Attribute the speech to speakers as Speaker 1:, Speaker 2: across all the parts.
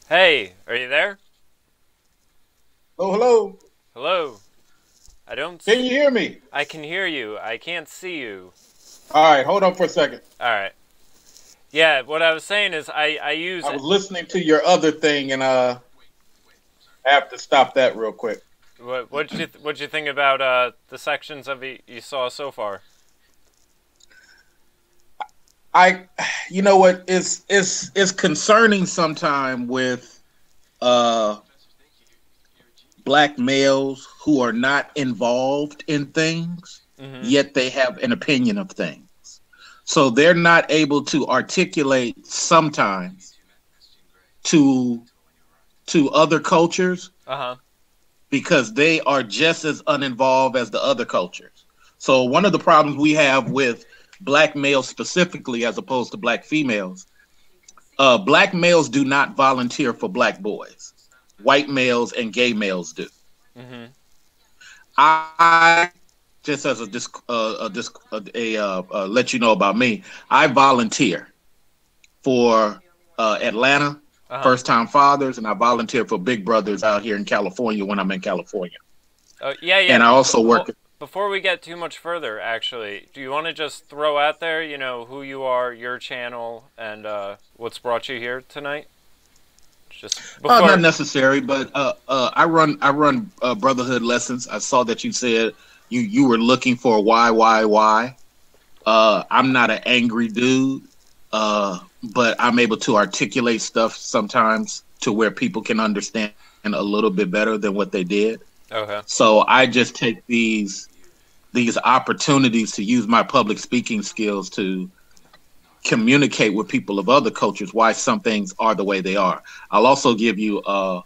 Speaker 1: Hey, are you there?
Speaker 2: Oh, hello.
Speaker 1: Hello. I don't.
Speaker 2: Can you hear me?
Speaker 1: I can hear you. I can't see you.
Speaker 2: All right, hold on for a second.
Speaker 1: All right. Yeah. What I was saying is, I use.
Speaker 2: I was listening to your other thing, and I have to stop that real quick.
Speaker 1: What'd you think about the sections of it you saw so far?
Speaker 2: I, you know what is concerning sometime with uh black males who are not involved in things,
Speaker 1: Mm-hmm.
Speaker 2: yet they have an opinion of things. So they're not able to articulate sometimes to other cultures
Speaker 1: Uh huh.
Speaker 2: because they are just as uninvolved as the other cultures. So one of the problems we have with black males specifically, as opposed to black females, black males do not volunteer for black boys. White males and gay males do.
Speaker 1: Mm-hmm.
Speaker 2: I just as let you know about me. I volunteer for Atlanta
Speaker 1: Uh huh.
Speaker 2: first time fathers, and I volunteer for Big Brothers out here in California when I'm in California.
Speaker 1: Oh yeah, yeah.
Speaker 2: And I also work.
Speaker 1: Before we get too much further, actually, do you want to just throw out there, who you are, your channel, and what's brought you here tonight? Just
Speaker 2: Not
Speaker 1: before.
Speaker 2: necessary, but I run Brotherhood Lessons. I saw that you said you were looking for a why. I'm not an angry dude, but I'm able to articulate stuff sometimes to where people can understand a little bit better than what they did.
Speaker 1: Okay.
Speaker 2: So I just take these opportunities to use my public speaking skills to communicate with people of other cultures why some things are the way they are. I'll also give you a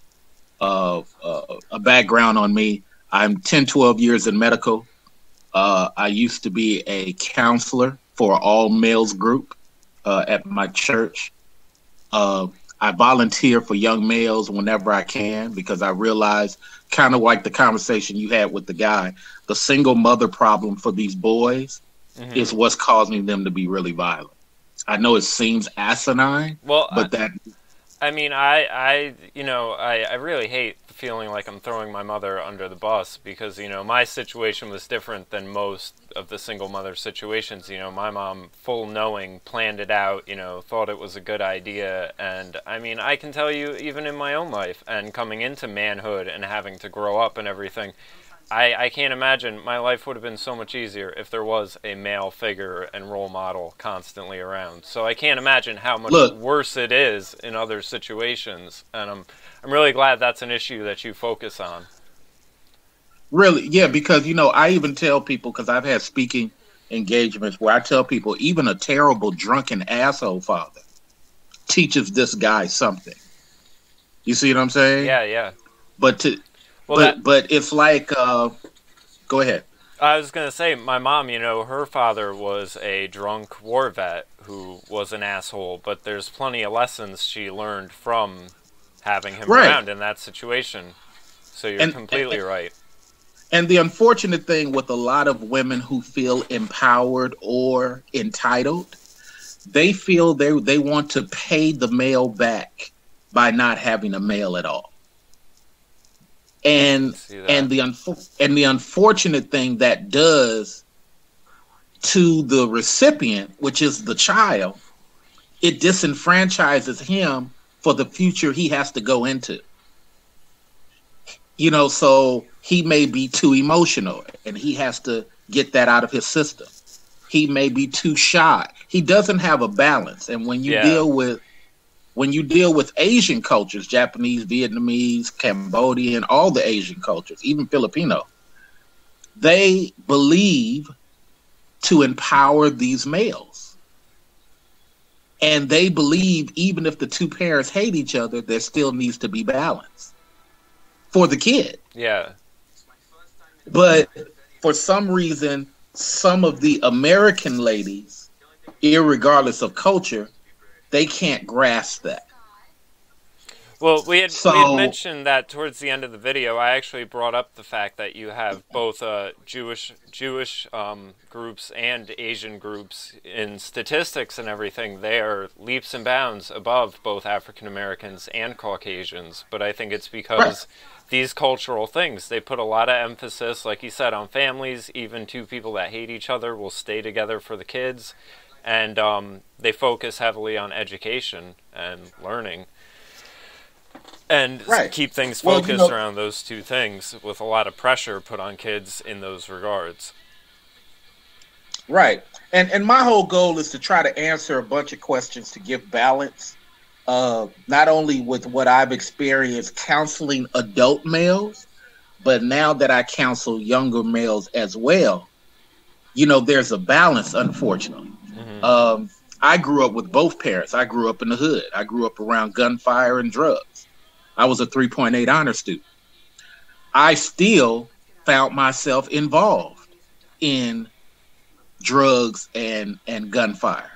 Speaker 2: background on me. I'm 10, 12 years in medical. I used to be a counselor for an all males group at my church. Uh, I volunteer for young males whenever I can because I realize, kind of like the conversation you had with the guy, the single mother problem for these boys
Speaker 1: Mm-hmm.
Speaker 2: is what's causing them to be really violent. I know it seems asinine,
Speaker 1: Well,
Speaker 2: but that
Speaker 1: I mean, I really hate feeling like I'm throwing my mother under the bus because, my situation was different than most of the single mother situations. My mom, full knowing, planned it out, thought it was a good idea. And I mean, I can tell you, even in my own life and coming into manhood and having to grow up and everything, I can't imagine my life would have been so much easier if there was a male figure and role model constantly around. So I can't imagine how much
Speaker 2: look
Speaker 1: worse it is in other situations, and I'm really glad that's an issue that you focus on.
Speaker 2: really, yeah, because I even tell people because I've had speaking engagements where I tell people even a terrible drunken asshole father teaches this guy something. You see what I'm saying?
Speaker 1: Yeah, yeah.
Speaker 2: But to
Speaker 1: Well, that
Speaker 2: but it's like go ahead.
Speaker 1: I was gonna say, my mom, her father was a drunk war vet who was an asshole, but there's plenty of lessons she learned from having him
Speaker 2: Right.
Speaker 1: around in that situation. So you're
Speaker 2: And
Speaker 1: completely right.
Speaker 2: and the unfortunate thing with a lot of women who feel empowered or entitled, they feel they want to pay the male back by not having a male at all.
Speaker 1: I can
Speaker 2: And
Speaker 1: see
Speaker 2: and
Speaker 1: that.
Speaker 2: the unfortunate thing that does to the recipient, which is the child, it disenfranchises him for the future he has to go into. So he may be too emotional and he has to get that out of his system. He may be too shy. He doesn't have a balance. And
Speaker 1: Yeah.
Speaker 2: when you deal with Asian cultures, Japanese, Vietnamese, Cambodian, all the Asian cultures, even Filipino, they believe to empower these males. And they believe even if the two parents hate each other, there still needs to be balance for the kid.
Speaker 1: Yeah.
Speaker 2: But for some reason, some of the American ladies, irregardless of culture, they can't grasp that.
Speaker 1: Well, we had
Speaker 2: So
Speaker 1: mentioned that towards the end of the video. I actually brought up the fact that you have both Jewish groups and Asian groups in statistics and everything. They are leaps and bounds above both African Americans and Caucasians. But I think it's
Speaker 2: right,
Speaker 1: because these cultural things, they put a lot of emphasis, like you said, on families. Even two people that hate each other will stay together for the kids, and they focus heavily on education and learning, and
Speaker 2: right.
Speaker 1: keep things
Speaker 2: Well,
Speaker 1: focused around those two things, with a lot of pressure put on kids in those regards.
Speaker 2: right. And my whole goal is to try to answer a bunch of questions to give balance, not only with what I've experienced counseling adult males, but now that I counsel younger males as well, there's a balance, unfortunately. I grew up with both parents. I grew up in the hood. I grew up around gunfire and drugs. I was a 3.8 honor student. I still found myself involved in drugs and gunfire.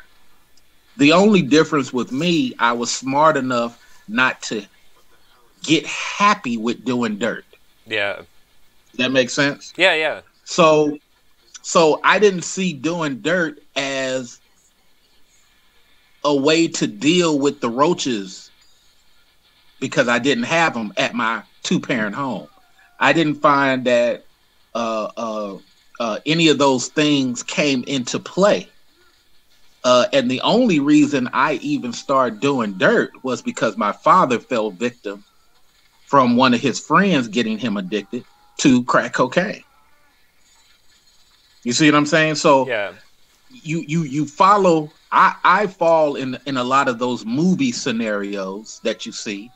Speaker 2: The only difference with me, I was smart enough not to get happy with doing dirt.
Speaker 1: Yeah.
Speaker 2: Does that make sense?
Speaker 1: Yeah, yeah.
Speaker 2: So I didn't see doing dirt as a way to deal with the roaches because I didn't have them at my two-parent home. I didn't find that any of those things came into play. And the only reason I even started doing dirt was because my father fell victim from one of his friends getting him addicted to crack cocaine. You see what I'm saying? So
Speaker 1: Yeah.
Speaker 2: you follow. I fall in a lot of those movie scenarios that you see.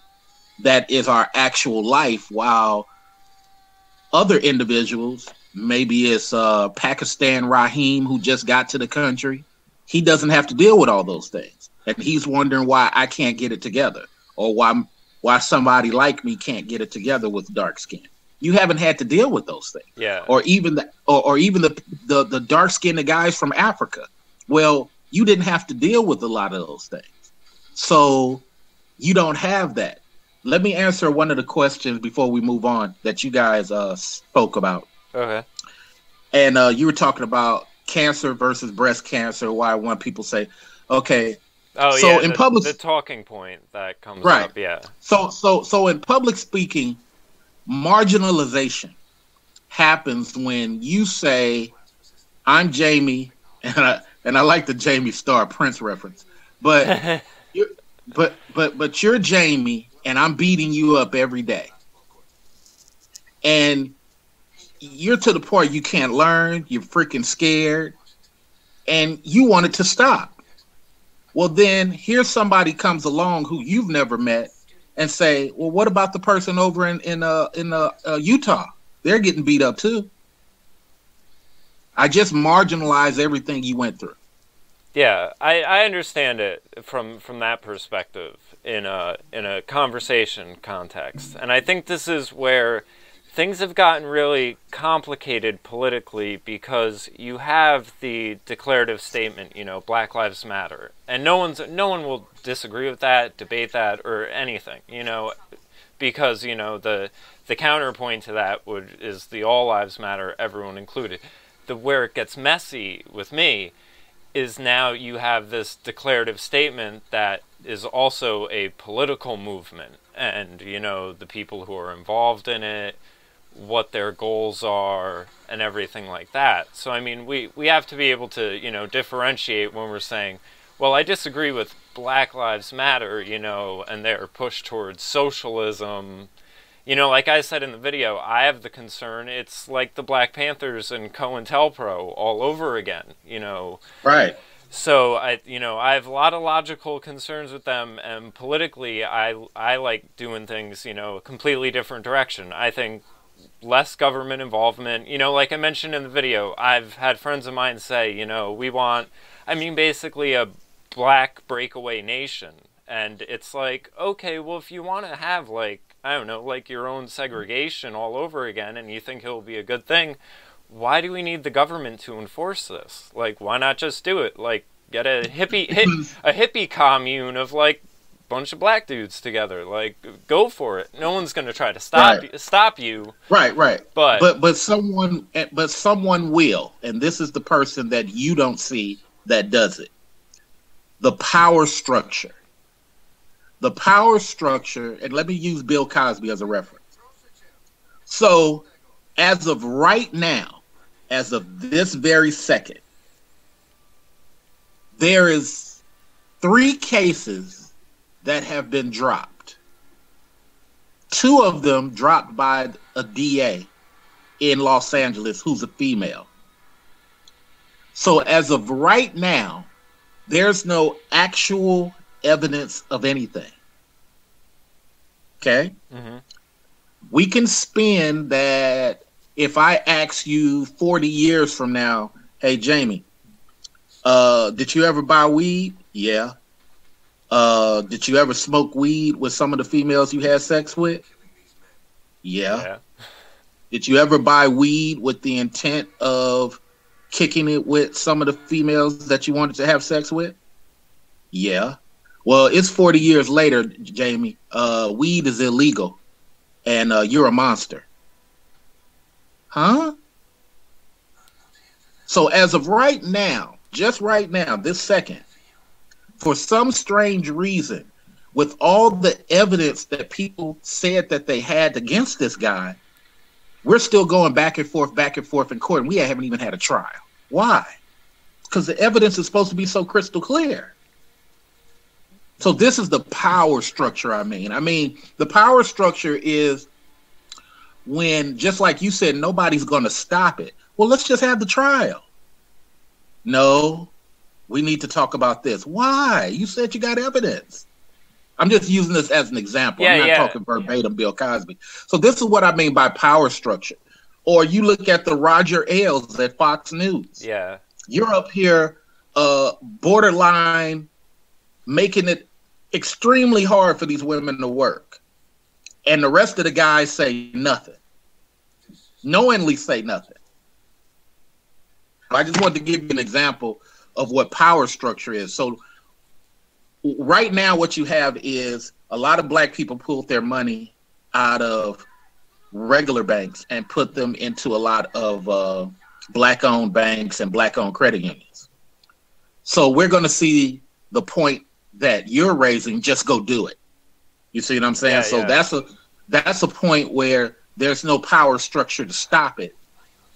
Speaker 2: That is our actual life. While other individuals, maybe it's Pakistan Raheem who just got to the country, he doesn't have to deal with all those things, and he's wondering why I can't get it together, or why somebody like me can't get it together with dark skin. You haven't had to deal with those things.
Speaker 1: Yeah.
Speaker 2: Or even the dark skinned guys from Africa. Well, you didn't have to deal with a lot of those things. So you don't have that. Let me answer one of the questions before we move on that you guys spoke about.
Speaker 1: Okay.
Speaker 2: And you were talking about cancer versus breast cancer, why one people say, okay.
Speaker 1: Oh,
Speaker 2: so
Speaker 1: yeah,
Speaker 2: in public,
Speaker 1: the talking point that comes
Speaker 2: right.
Speaker 1: up, yeah.
Speaker 2: So in public speaking, marginalization happens when you say, I'm Jamie, and I like the JamieStarr Prince reference, but you're Jamie, and I'm beating you up every day, and you're to the point you can't learn, you're freaking scared, and you want it to stop. Well, then here's somebody comes along who you've never met and say, well, what about the person over in Utah? They're getting beat up too. I just marginalize everything you went through.
Speaker 1: Yeah, I understand it from that perspective in a conversation context. And I think this is where things have gotten really complicated politically, because you have the declarative statement, Black Lives Matter, and no one will disagree with that, debate that, or anything, because the counterpoint to that is the All Lives Matter, everyone included. Where it gets messy with me is now you have this declarative statement that is also a political movement, and the people who are involved in it, what their goals are, and everything like that. So I mean, we have to be able to differentiate when we're saying, well, I disagree with Black Lives Matter, and their push towards socialism. Like I said in the video, I have the concern it's like the Black Panthers and COINTELPRO all over again,
Speaker 2: Right.
Speaker 1: So I have a lot of logical concerns with them, and politically I like doing things, a completely different direction. I think less government involvement, like I mentioned in the video, I've had friends of mine say, we want, basically a black breakaway nation. And it's like, okay, well, if you want to have your own segregation all over again, and you think it'll be a good thing, why do we need the government to enforce this? Like, why not just do it? Like, get a hippie commune of bunch of black dudes together. Like, go for it. No one's going to try to stop you.
Speaker 2: Right.
Speaker 1: But
Speaker 2: someone will, and this is the person that you don't see that does it. The power structure. The power structure, and let me use Bill Cosby as a reference. So, as of right now, as of this very second, there is 3 cases that have been dropped. 2 of them dropped by a DA in Los Angeles who's a female. So as of right now, there's no actual evidence of anything. Okay? Mm-hmm. We can spin that. If I ask you 40 years from now, hey, Jamie, did you ever buy weed? Yeah. Did you ever smoke weed with some of the females you had sex with? Yeah. Did you ever buy weed with the intent of kicking it with some of the females that you wanted to have sex with? Yeah. Well, it's 40 years later, Jamie. Weed is illegal, and you're a monster. Huh? So as of right now, just right now, this second, for some strange reason, with all the evidence that people said that they had against this guy, we're still going back and forth in court, and we haven't even had a trial. Why? Because the evidence is supposed to be so crystal clear. So this is the power structure, I mean, the power structure is when, just like you said, nobody's going to stop it. Well, let's just have the trial. No, we need to talk about this. Why? You said you got evidence. I'm just using this as an example. I'm not talking verbatim Bill Cosby. So this is what I mean by power structure. Or you look at the Roger Ailes at Fox News.
Speaker 1: Yeah.
Speaker 2: You're up here borderline making it extremely hard for these women to work. And the rest of the guys say nothing. Knowingly say nothing. I just wanted to give you an example of what power structure is. So right now what you have is a lot of black people pulled their money out of regular banks and put them into a lot of black-owned banks and black-owned credit unions. So we're going to see the point that you're raising, just go do it. You see what I'm saying? That's a point where there's no power structure to stop it.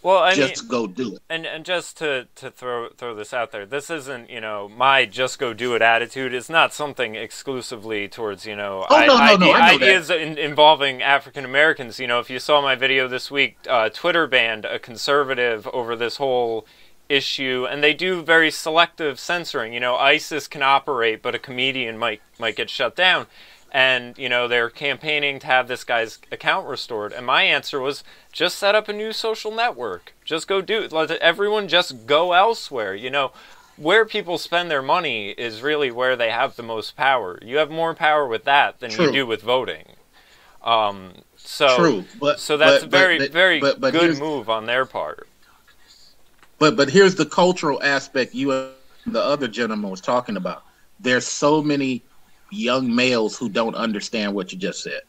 Speaker 1: Well,
Speaker 2: just go do it.
Speaker 1: And just to throw this out there, this isn't, my just go do it attitude. It's not something exclusively towards, ideas involving African Americans. If you saw my video this week, Twitter banned a conservative over this whole issue, and they do very selective censoring. ISIS can operate, but a comedian might get shut down. And, they're campaigning to have this guy's account restored. And my answer was, just set up a new social network. Just go do it. Let everyone just go elsewhere. Where people spend their money is really where they have the most power. You have more power with that than you do with voting.
Speaker 2: True.
Speaker 1: So that's a very good move on their part.
Speaker 2: But here's the cultural aspect you and the other gentleman was talking about. There's so many young males who don't understand what you just said,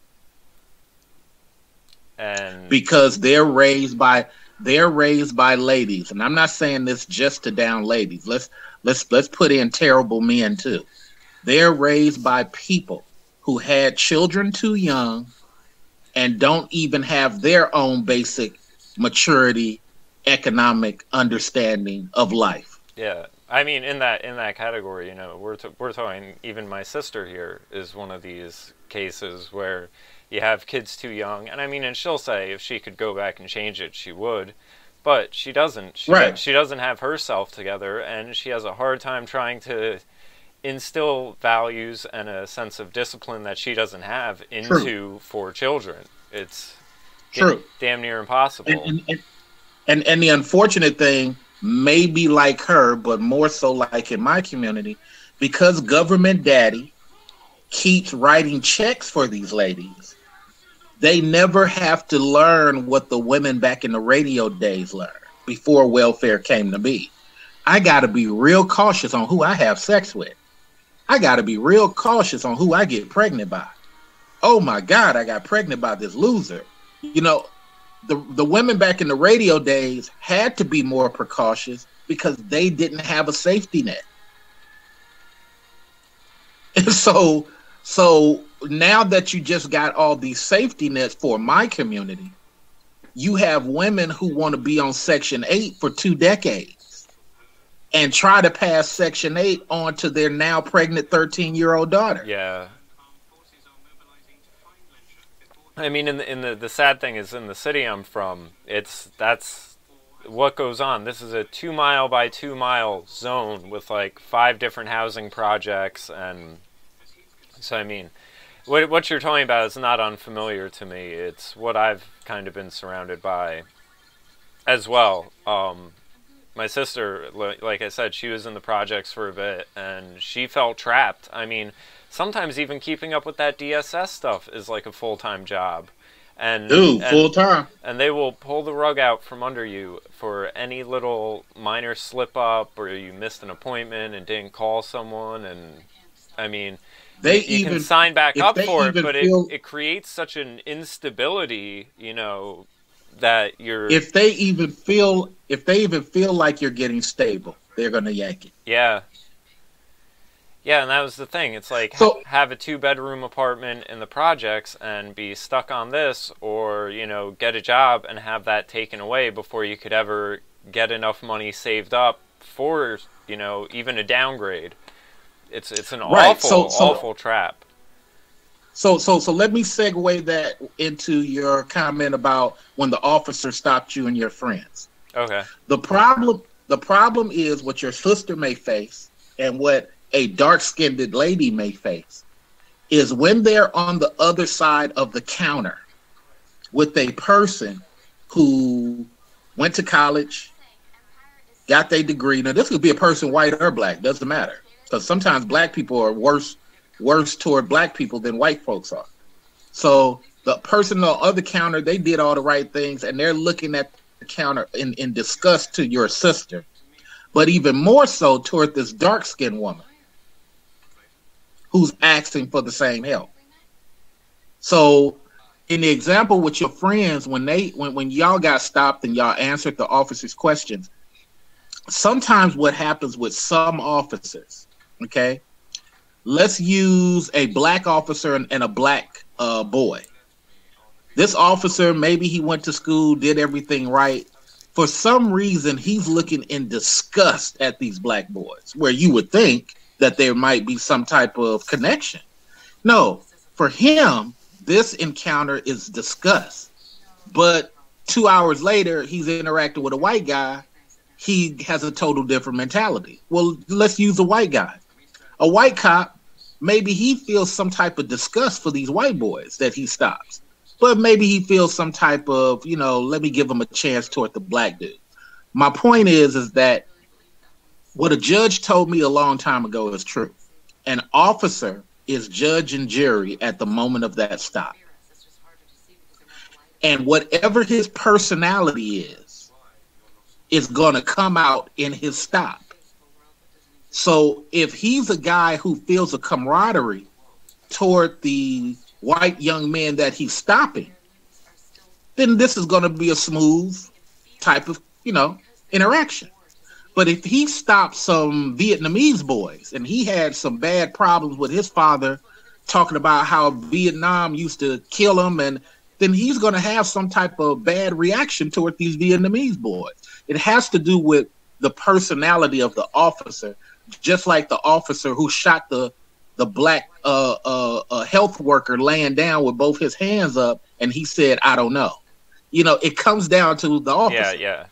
Speaker 2: and because they're raised by ladies, and I'm not saying this just to down ladies. Let's put in terrible men too. They're raised by people who had children too young and don't even have their own basic maturity, economic understanding of life.
Speaker 1: Yeah. I mean, in that category, we're talking. Even my sister here is one of these cases where you have kids too young, and she'll say if she could go back and change it, she would, but she doesn't. She doesn't have herself together, and she has a hard time trying to instill values and a sense of discipline that she doesn't have into 4 children. It's damn near impossible.
Speaker 2: And the unfortunate thing, maybe like her, but more so like in my community, because government daddy keeps writing checks for these ladies, they never have to learn what the women back in the radio days learned before welfare came to be. I got to be real cautious on who I have sex with. I got to be real cautious on who I get pregnant by. Oh my God, I got pregnant by this loser. You know, the women back in the radio days had to be more precautious because they didn't have a safety net. And so now that you just got all these safety nets for my community, you have women who want to be on Section 8 for 2 decades and try to pass Section 8 on to their now pregnant 13-year-old daughter.
Speaker 1: Yeah. I mean, in the sad thing is, in the city I'm from, that's what goes on. This is a 2 mile by 2 mile zone with like 5 different housing projects, and so I mean, what you're talking about is not unfamiliar to me. It's what I've kind of been surrounded by as well. My sister, like I said, she was in the projects for a bit, and she felt trapped. I mean, sometimes even keeping up with that DSS stuff is like a full-time job.
Speaker 2: Full-time.
Speaker 1: And they will pull the rug out from under you for any little minor slip-up, or you missed an appointment and didn't call someone, and I mean, you can sign back up for it, but it creates such an instability, you know, that you're... If they even feel like you're getting stable, they're going to yank it. Yeah. Yeah, and that was the thing. It's like, have a 2-bedroom apartment in the projects and be stuck on this, or, you know, get a job and have that taken away before you could ever get enough money saved up for, you know, even a downgrade. It's an awful trap. So let me segue that into your comment about when the officer stopped you and your friends. Okay. The problem is what your sister may face, and what a dark-skinned lady may face, is when they're on the other side of the counter with a person who went to college, got their degree. Now, this could be a person, white or black, doesn't matter. Because sometimes black people are worse toward black people than white folks are. So the person on the other counter, they did all the right things, and they're looking at the counter in disgust to your sister, but even more so toward this dark-skinned woman who's asking for the same help. So in the example with your friends, when y'all got stopped and y'all answered the officer's questions, sometimes what happens with some officers, okay, let's use a black officer and a black boy. This officer, maybe he went to school, did everything right. For some reason, he's looking in disgust at these black boys, where you would think that there might be some type of connection. No, for him, this encounter is disgust. But 2 hours later, he's interacting with a white guy. He has a total different mentality. Well, let's use a white guy. A white cop, maybe he feels some type of disgust for these white boys that he stops. But maybe he feels some type of, you know, let me give him a chance toward the black dude. My point is that what a judge told me a long time ago is true. An officer is judge and jury at the moment of that stop. And whatever his personality is going to come out in his stop. So if he's a guy who feels a camaraderie toward the white young men that he's stopping, then this is going to be a smooth type of, you know, interaction. But if he stops some Vietnamese boys and he had some bad problems with his father talking about how Vietnam used to kill him, and then he's going to have some type of bad reaction toward these Vietnamese boys. It has to do with the personality of the officer, just like the officer who shot the black health worker laying down with both his hands up, and he said, "I don't know." You know, it comes down to the officer. Yeah.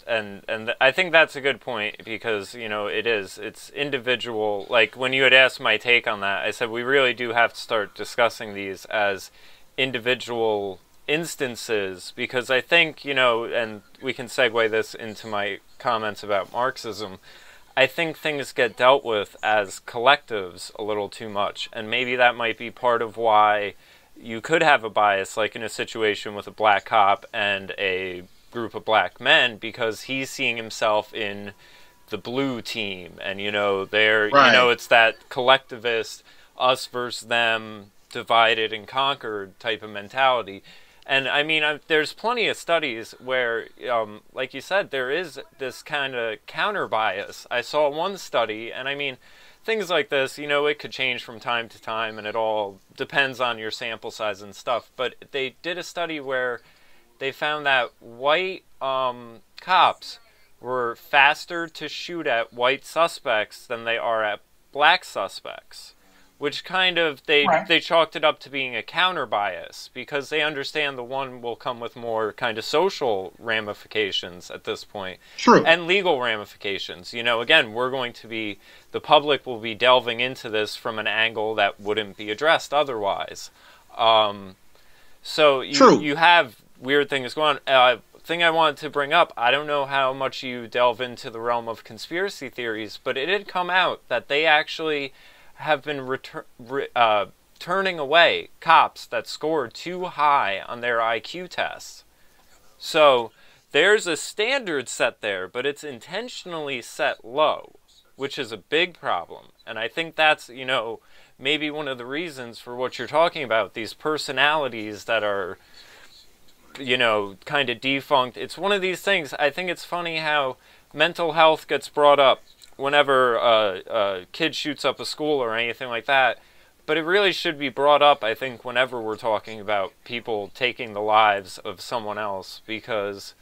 Speaker 1: And I think that's a good point, because, you know, it's individual. Like, when you had asked my take on that, I said we really do have to start discussing these as individual instances, because I think, you know, and we can segue this into my comments about Marxism, I think things get dealt with as collectives a little too much, and maybe that might be part of why you could have a bias, like in a situation with a black cop and a group of black men, because he's seeing himself in the blue team, and they're
Speaker 2: Right.
Speaker 1: it's that collectivist, us versus them, divided and conquered type of mentality. And I mean, there's plenty of studies where, like you said, there is this kind of counter bias. I saw one study, and I mean, things like this, it could change from time to time, and it all depends on your sample size and stuff. But they did a study where they found that white cops were faster to shoot at white suspects than they are at black suspects, which kind of they chalked it up to being a counter bias, because they understand the one will come with more kind of social ramifications at this point.
Speaker 2: True.
Speaker 1: And legal ramifications. Again, the public will be delving into this from an angle that wouldn't be addressed otherwise. So you have weird things going on. Thing I wanted to bring up, I don't know how much you delve into the realm of conspiracy theories, but it had come out that they actually have been turning away cops that scored too high on their IQ tests. So there's a standard set there, but it's intentionally set low, which is a big problem. And I think that's, maybe one of the reasons for what you're talking about, these personalities that are kind of defunct. It's one of these things. I think it's funny how mental health gets brought up whenever a kid shoots up a school or anything like that. But it really should be brought up, I think, whenever we're talking about people taking the lives of someone else, because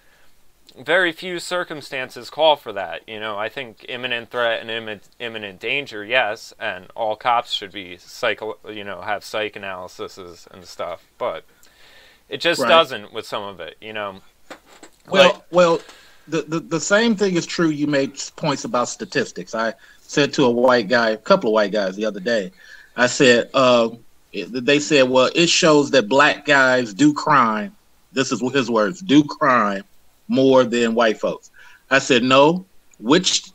Speaker 1: very few circumstances call for that. I think imminent threat and imminent danger, yes, and all cops should be have psych analyses and stuff, but it just doesn't with some of it,
Speaker 2: Well, the same thing is true. You made points about statistics. I said to a couple of white guys the other day, I said, they said, well, it shows that black guys do crime. This is his words, do crime more than white folks. I said, no. Which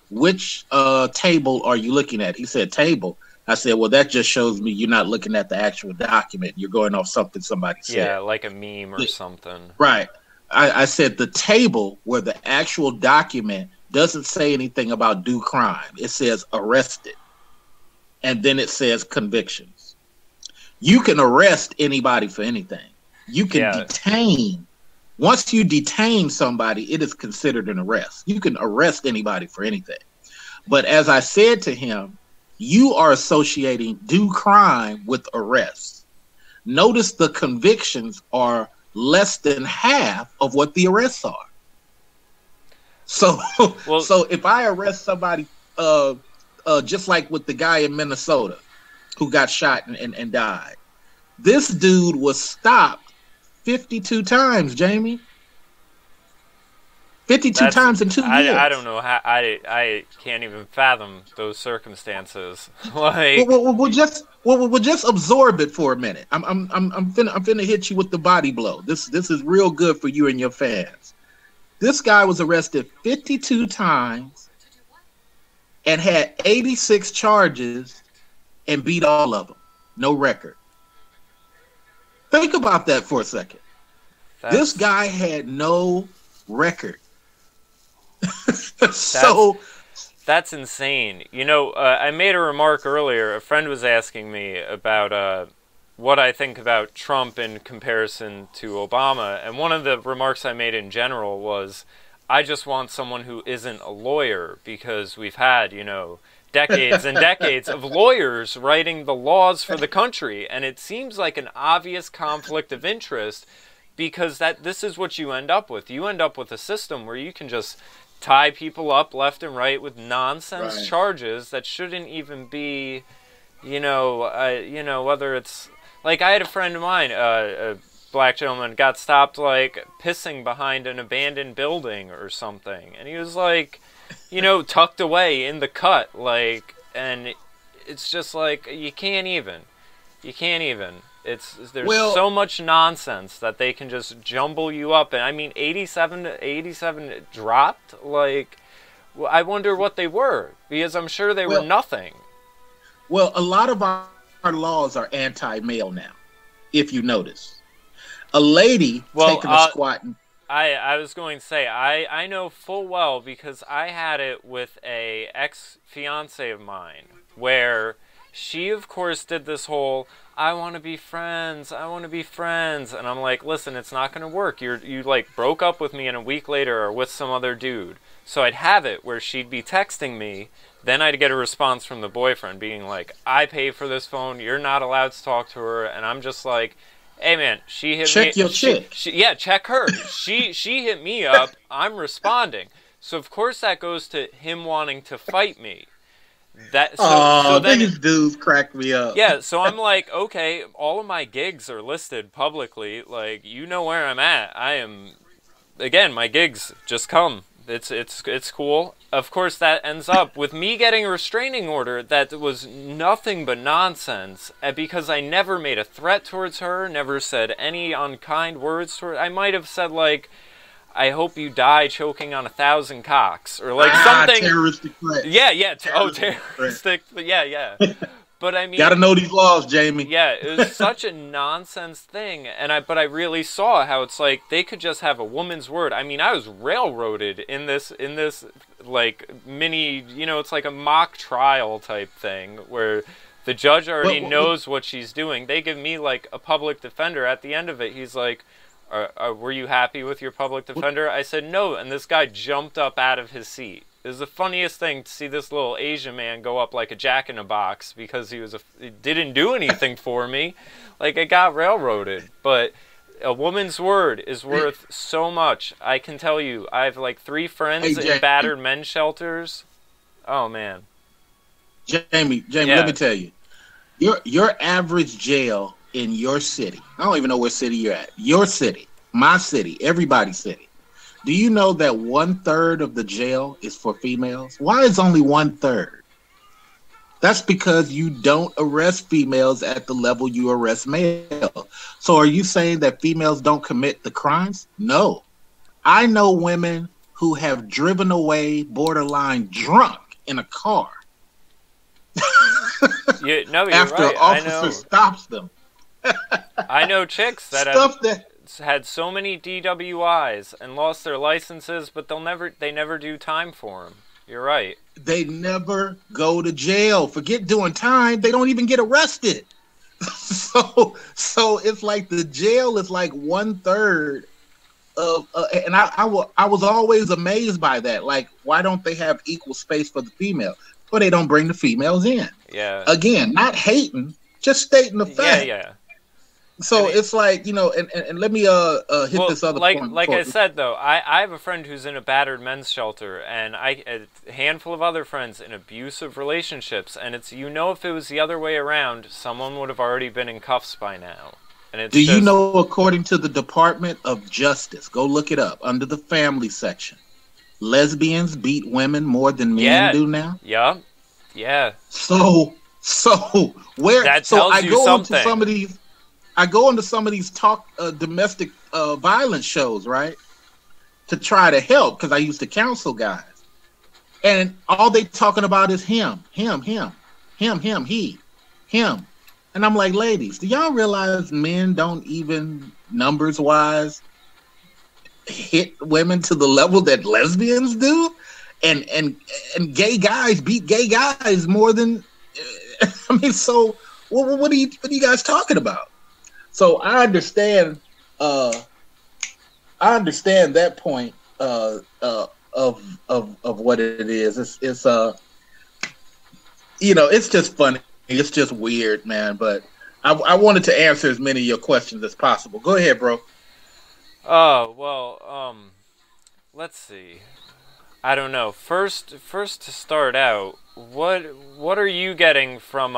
Speaker 2: table are you looking at? He said, table. I said, well, that just shows me you're not looking at the actual document. You're going off something somebody said.
Speaker 1: Yeah, like a meme or something.
Speaker 2: Right. I said the table where the actual document doesn't say anything about do crime. It says arrested. And then it says convictions. You can arrest anybody for anything. You can detain. Once you detain somebody, it is considered an arrest. You can arrest anybody for anything. But as I said to him, you are associating do crime with arrests. Notice the convictions are less than half of what the arrests are. So, so if I arrest somebody, just like with the guy in Minnesota who got shot and died, this dude was stopped 52 times, Jamie. 52 times in 2 years.
Speaker 1: I don't know how. I can't even fathom those circumstances. Like,
Speaker 2: we'll just absorb it for a minute. I'm finna hit you with the body blow. This is real good for you and your fans. This guy was arrested 52 times and had 86 charges and beat all of them. No record. Think about that for a second. This guy had no record.
Speaker 1: That's insane. I made a remark earlier. A friend was asking me about what I think about Trump in comparison to Obama, and one of the remarks I made in general was, I just want someone who isn't a lawyer, because we've had, decades and decades of lawyers writing the laws for the country, and it seems like an obvious conflict of interest, because this is what you end up with. You end up with a system where you can just tie people up left and right with nonsense charges that shouldn't even be, whether it's, like, I had a friend of mine, a black gentleman, got stopped, like, pissing behind an abandoned building or something, and he was, like, tucked away in the cut, like, and it's just, like, you can't even. There's so much nonsense that they can just jumble you up. And I mean, 87 dropped. Like, I wonder what they were, because I'm sure they were nothing.
Speaker 2: Well, a lot of our laws are anti-male now, if you notice. A lady taking a squat.
Speaker 1: I was going to say, I know full well because I had it with a ex-fiance of mine where she, of course, did this whole, I want to be friends, I want to be friends. And I'm like, listen, it's not going to work. You like, broke up with me and a week later are with some other dude. So I'd have it where she'd be texting me. Then I'd get a response from the boyfriend being like, I pay for this phone. You're not allowed to talk to her. And I'm just like, hey, man, she hit me.
Speaker 2: Check your chick.
Speaker 1: Yeah, check her. She hit me up. I'm responding. So, of course, that goes to him wanting to fight me. So then,
Speaker 2: these dudes crack me up.
Speaker 1: Yeah, so I'm like, okay, all of my gigs are listed publicly. Like, you know where I'm at. I am, again, my gigs just come. It's cool. Of course, that ends up with me getting a restraining order that was nothing but nonsense because I never made a threat towards her, never said any unkind words toward her. I might have said, like, I hope you die choking on 1,000 cocks, or like something.
Speaker 2: Terroristic threat.
Speaker 1: Yeah. Terroristic. Yeah. But I mean,
Speaker 2: gotta know these laws, Jamie.
Speaker 1: Yeah, it was such a nonsense thing, but I really saw how it's like they could just have a woman's word. I mean, I was railroaded in this like mini, it's like a mock trial type thing where the judge already knows what she's doing. They give me like a public defender. At the end of it, he's like, were you happy with your public defender? I said no, and this guy jumped up out of his seat. It was the funniest thing to see this little Asian man go up like a jack-in-a-box because he didn't do anything for me. Like, I got railroaded. But a woman's word is worth so much. I can tell you, I have like 3 friends in battered men's shelters. Oh, man.
Speaker 2: Jamie, let me tell you. Your average jail in your city, I don't even know what city you're at. Your city, my city, everybody's city. Do you know that 1/3 of the jail is for females? Why is only 1/3? That's because you don't arrest females at the level you arrest males. So are you saying that females don't commit the crimes? No. I know women who have driven away borderline drunk in a car.
Speaker 1: You're
Speaker 2: after
Speaker 1: right.
Speaker 2: an officer stops them.
Speaker 1: I know chicks that had so many DWIs and lost their licenses, but they never do time for them. You're right.
Speaker 2: They never go to jail. Forget doing time. They don't even get arrested. So it's like the jail is like 1/3 of, and I was always amazed by that. Like, why don't they have equal space for the female? Well, they don't bring the females in.
Speaker 1: Yeah.
Speaker 2: Again, not hating, just stating the fact.
Speaker 1: Yeah.
Speaker 2: So it's like, and let me hit this other point.
Speaker 1: Like I said, though, I have a friend who's in a battered men's shelter, and a handful of other friends in abusive relationships, and it's, if it was the other way around, someone would have already been in cuffs by now. And it's
Speaker 2: you know, according to the Department of Justice, go look it up, under the family section, lesbians beat women more than men do now?
Speaker 1: Yeah.
Speaker 2: So where...
Speaker 1: That tells you something.
Speaker 2: I go into some of these domestic violence shows, right, to try to help because I used to counsel guys, and all they talking about is him, he, him, and I'm like, ladies, do y'all realize men don't even numbers wise hit women to the level that lesbians do, and gay guys beat gay guys more than I mean, so what are you guys talking about? So I understand that point of what it is. It's it's just funny. It's just weird, man. But I wanted to answer as many of your questions as possible. Go ahead, bro.
Speaker 1: Oh, well, let's see. I don't know. First to start out, what are you getting from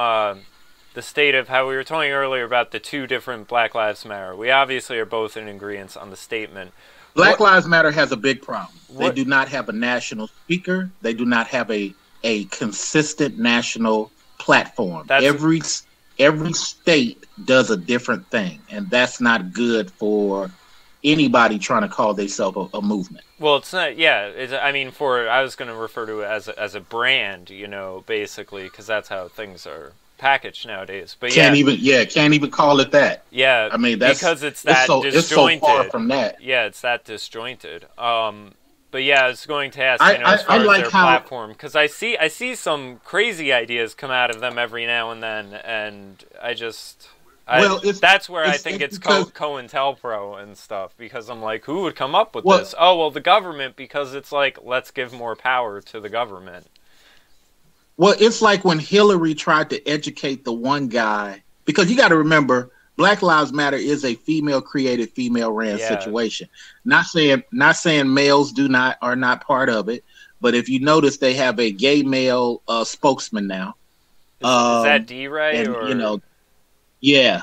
Speaker 1: the state of how we were talking earlier about the 2 different Black Lives Matter? We obviously are both in agreement on the statement.
Speaker 2: Black Lives Matter has a big problem. They do not have a national speaker. They do not have a consistent national platform. Every state does a different thing, and that's not good for anybody trying to call themselves a movement.
Speaker 1: Well, it's not. Yeah, I was going to refer to it as a brand, basically, because that's how things are packaged nowadays. But
Speaker 2: can't even call it that.
Speaker 1: Yeah,
Speaker 2: I mean, that's
Speaker 1: because it's that disjointed.
Speaker 2: It's so far from that.
Speaker 1: Yeah, it's that disjointed. But yeah, I was going to ask, as far as
Speaker 2: like
Speaker 1: their platform, because I see some crazy ideas come out of them every now and then, and that's where I think it's COINTELPRO and stuff, because I'm like, who would come up with this? Oh, well, the government, because it's like, let's give more power to the government.
Speaker 2: Well, it's like when Hillary tried to educate the one guy, because you got to remember, Black Lives Matter is a female-created, female-ran situation. Not saying males are not part of it, but if you notice, they have a gay male spokesman now.
Speaker 1: Is that D-Ray?
Speaker 2: Yeah.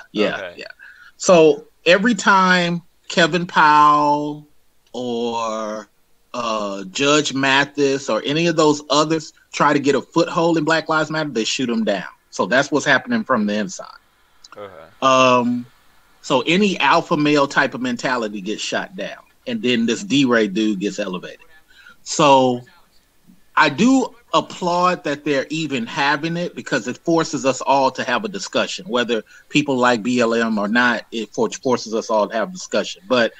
Speaker 2: So every time Kevin Powell or Judge Mathis or any of those others try to get a foothold in Black Lives Matter, they shoot them down. So that's what's happening from the inside. Okay. So any alpha male type of mentality gets shot down, and then this D-Ray dude gets elevated. So I do applaud that they're even having it, because it forces us all to have a discussion, whether people like BLM or not. It forces us all to have a discussion, but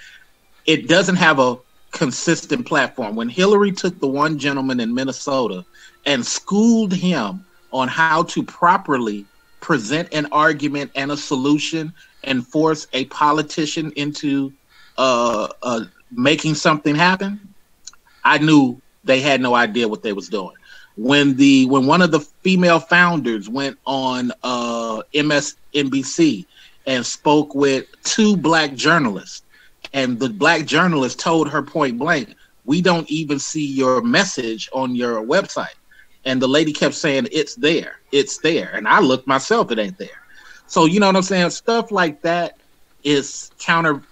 Speaker 2: it doesn't have a consistent platform. When Hillary took the one gentleman in Minnesota and schooled him on how to properly present an argument and a solution and force a politician into making something happen, I knew they had no idea what they was doing. When one of the female founders went on MSNBC and spoke with two black journalists, and the black journalist told her point blank, "We don't even see your message on your website." And the lady kept saying, "It's there. It's there." And I looked myself, it ain't there. So you know what I'm saying? Stuff like that is counterintuitive.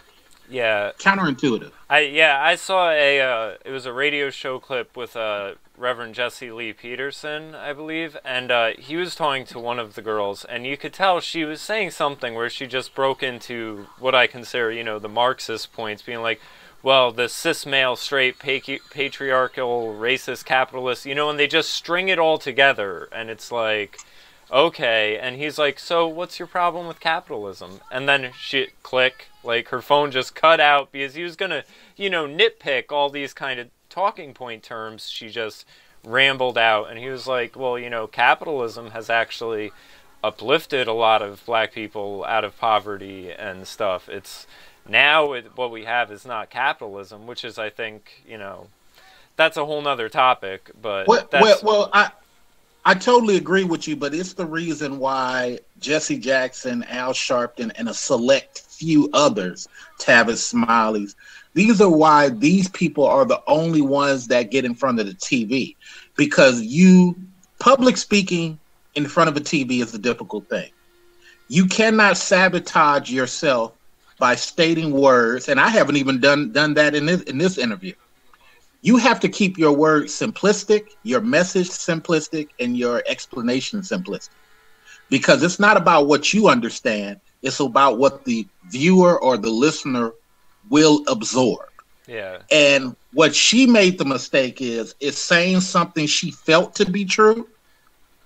Speaker 1: I saw it was a radio show clip with Reverend Jesse Lee Peterson, I believe, and he was talking to one of the girls, and you could tell she was saying something where she just broke into what I consider, the Marxist points, being like, well, the cis male, straight, patriarchal, racist, capitalist, and they just string it all together, and it's like, okay, and he's like, so what's your problem with capitalism? And then click, like her phone just cut out, because he was gonna, nitpick all these kind of talking point terms. She just rambled out, and he was like, well, capitalism has actually uplifted a lot of black people out of poverty and stuff. It's now what we have is not capitalism, which is, I think, that's a whole nother topic, but
Speaker 2: I totally agree with you, but it's the reason why Jesse Jackson, Al Sharpton, and a select few others, Tavis Smiley's, these are why these people are the only ones that get in front of the TV, because public speaking in front of a TV is a difficult thing. You cannot sabotage yourself by stating words, and I haven't even done that in this interview. You have to keep your words simplistic, your message simplistic, and your explanation simplistic. Because it's not about what you understand, it's about what the viewer or the listener will absorb.
Speaker 1: Yeah.
Speaker 2: And what she made the mistake is saying something she felt to be true,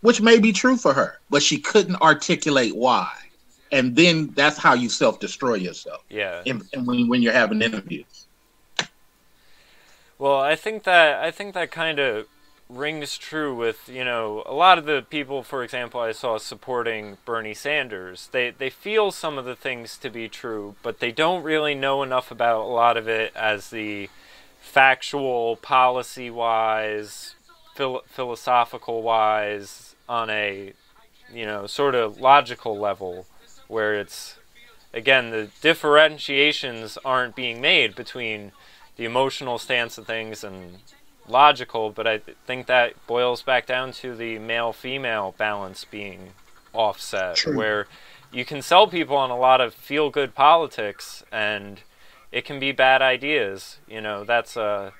Speaker 2: which may be true for her, but she couldn't articulate why. And then that's how you self-destroy yourself.
Speaker 1: Yeah.
Speaker 2: And when you're having interviews.
Speaker 1: Well, I think that kind of rings true with, a lot of the people, for example, I saw supporting Bernie Sanders. They feel some of the things to be true, but they don't really know enough about a lot of it as the factual, policy-wise, philosophical-wise, on a, sort of logical level, where it's, again, the differentiations aren't being made between the emotional stance of things and logical, but I think that boils back down to the male-female balance being offset. True. Where you can sell people on a lot of feel-good politics, and it can be bad ideas. That's a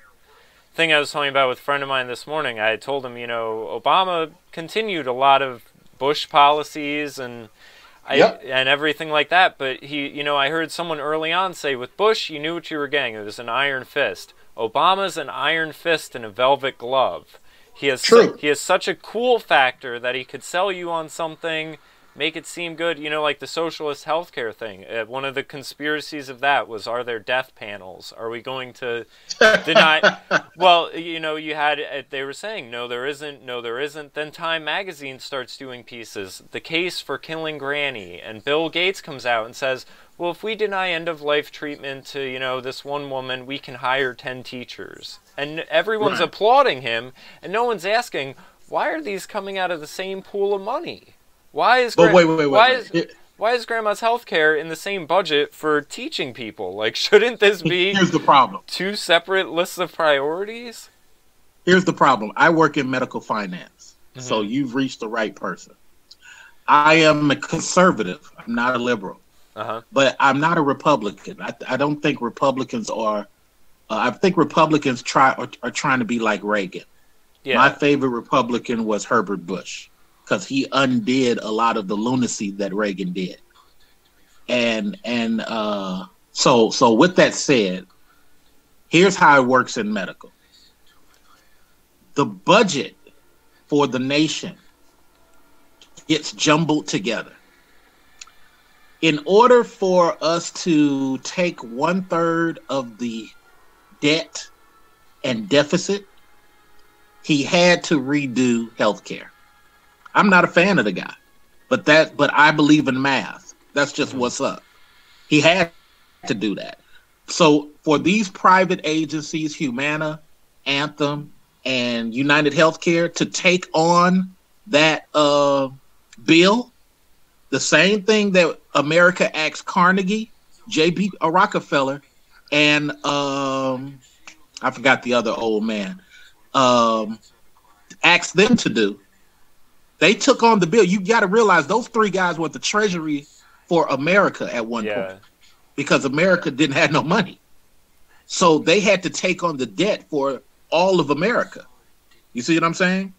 Speaker 1: thing I was talking about with a friend of mine this morning. I told him, Obama continued a lot of Bush policies and everything like that, but he, I heard someone early on say, with Bush, you knew what you were getting. It was an iron fist. Obama's an iron fist in a velvet glove.
Speaker 2: True.
Speaker 1: He has such a cool factor that he could sell you on something, make it seem good. You know, like the socialist healthcare thing. One of the conspiracies of that was, are there death panels? Are we going to deny? Well, you know, they were saying, no, there isn't, no, there isn't. Then Time Magazine starts doing pieces, the case for killing Granny, and Bill Gates comes out and says, well, if we deny end-of-life treatment to, you know, this one woman, we can hire 10 teachers. And everyone's applauding him, and no one's asking, why are these coming out of the same pool of money? Why is why is Grandma's healthcare in the same budget for teaching people? Like, shouldn't this be
Speaker 2: Here's the problem.
Speaker 1: 2 separate lists of priorities?
Speaker 2: Here's the problem. I work in medical finance, so you've reached the right person. I am a conservative. I'm not a liberal. But I'm not a Republican. I don't think Republicans are. I think Republicans are trying to be like Reagan. Yeah. My favorite Republican was Herbert Bush because he undid a lot of the lunacy that Reagan did. So with that said, here's how it works in medical. The budget for the nation gets jumbled together. In order for us to take 1/3 of the debt and deficit, he had to redo healthcare. I'm not a fan of the guy, but I believe in math. That's just what's up. He had to do that. So for these private agencies, Humana, Anthem, and United Healthcare, to take on that bill, the same thing that America asked Carnegie, J.B. Rockefeller, and I forgot the other old man, asked them to do. They took on the bill. You got to realize those 3 guys were at the Treasury for America at one point because America didn't have no money. So they had to take on the debt for all of America. You see what I'm saying?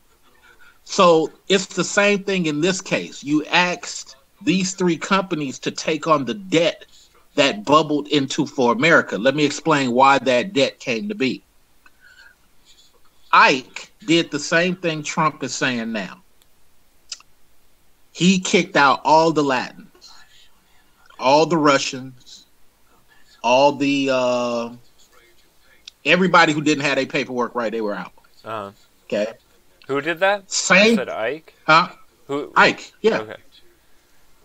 Speaker 2: So it's the same thing in this case. You asked these 3 companies to take on the debt that bubbled into for America. Let me explain why that debt came to be. Ike did the same thing Trump is saying now. He kicked out all the Latins, all the Russians, all the everybody who didn't have their paperwork right, they were out. Okay.
Speaker 1: Who did that?
Speaker 2: Same.
Speaker 1: You said Ike?
Speaker 2: Huh?
Speaker 1: Who?
Speaker 2: Ike, yeah.
Speaker 1: Okay.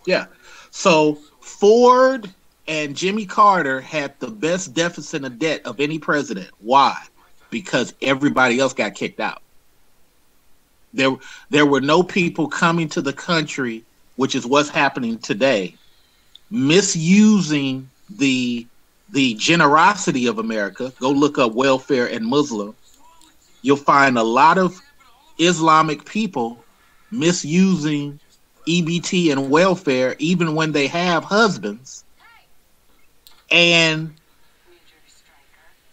Speaker 2: Yeah. So Ford and Jimmy Carter had the best deficit of debt of any president. Why? Because everybody else got kicked out. There were no people coming to the country, which is what's happening today, misusing the generosity of America. Go look up welfare and Muslim. You'll find a lot of Islamic people misusing EBT and welfare, even when they have husbands. And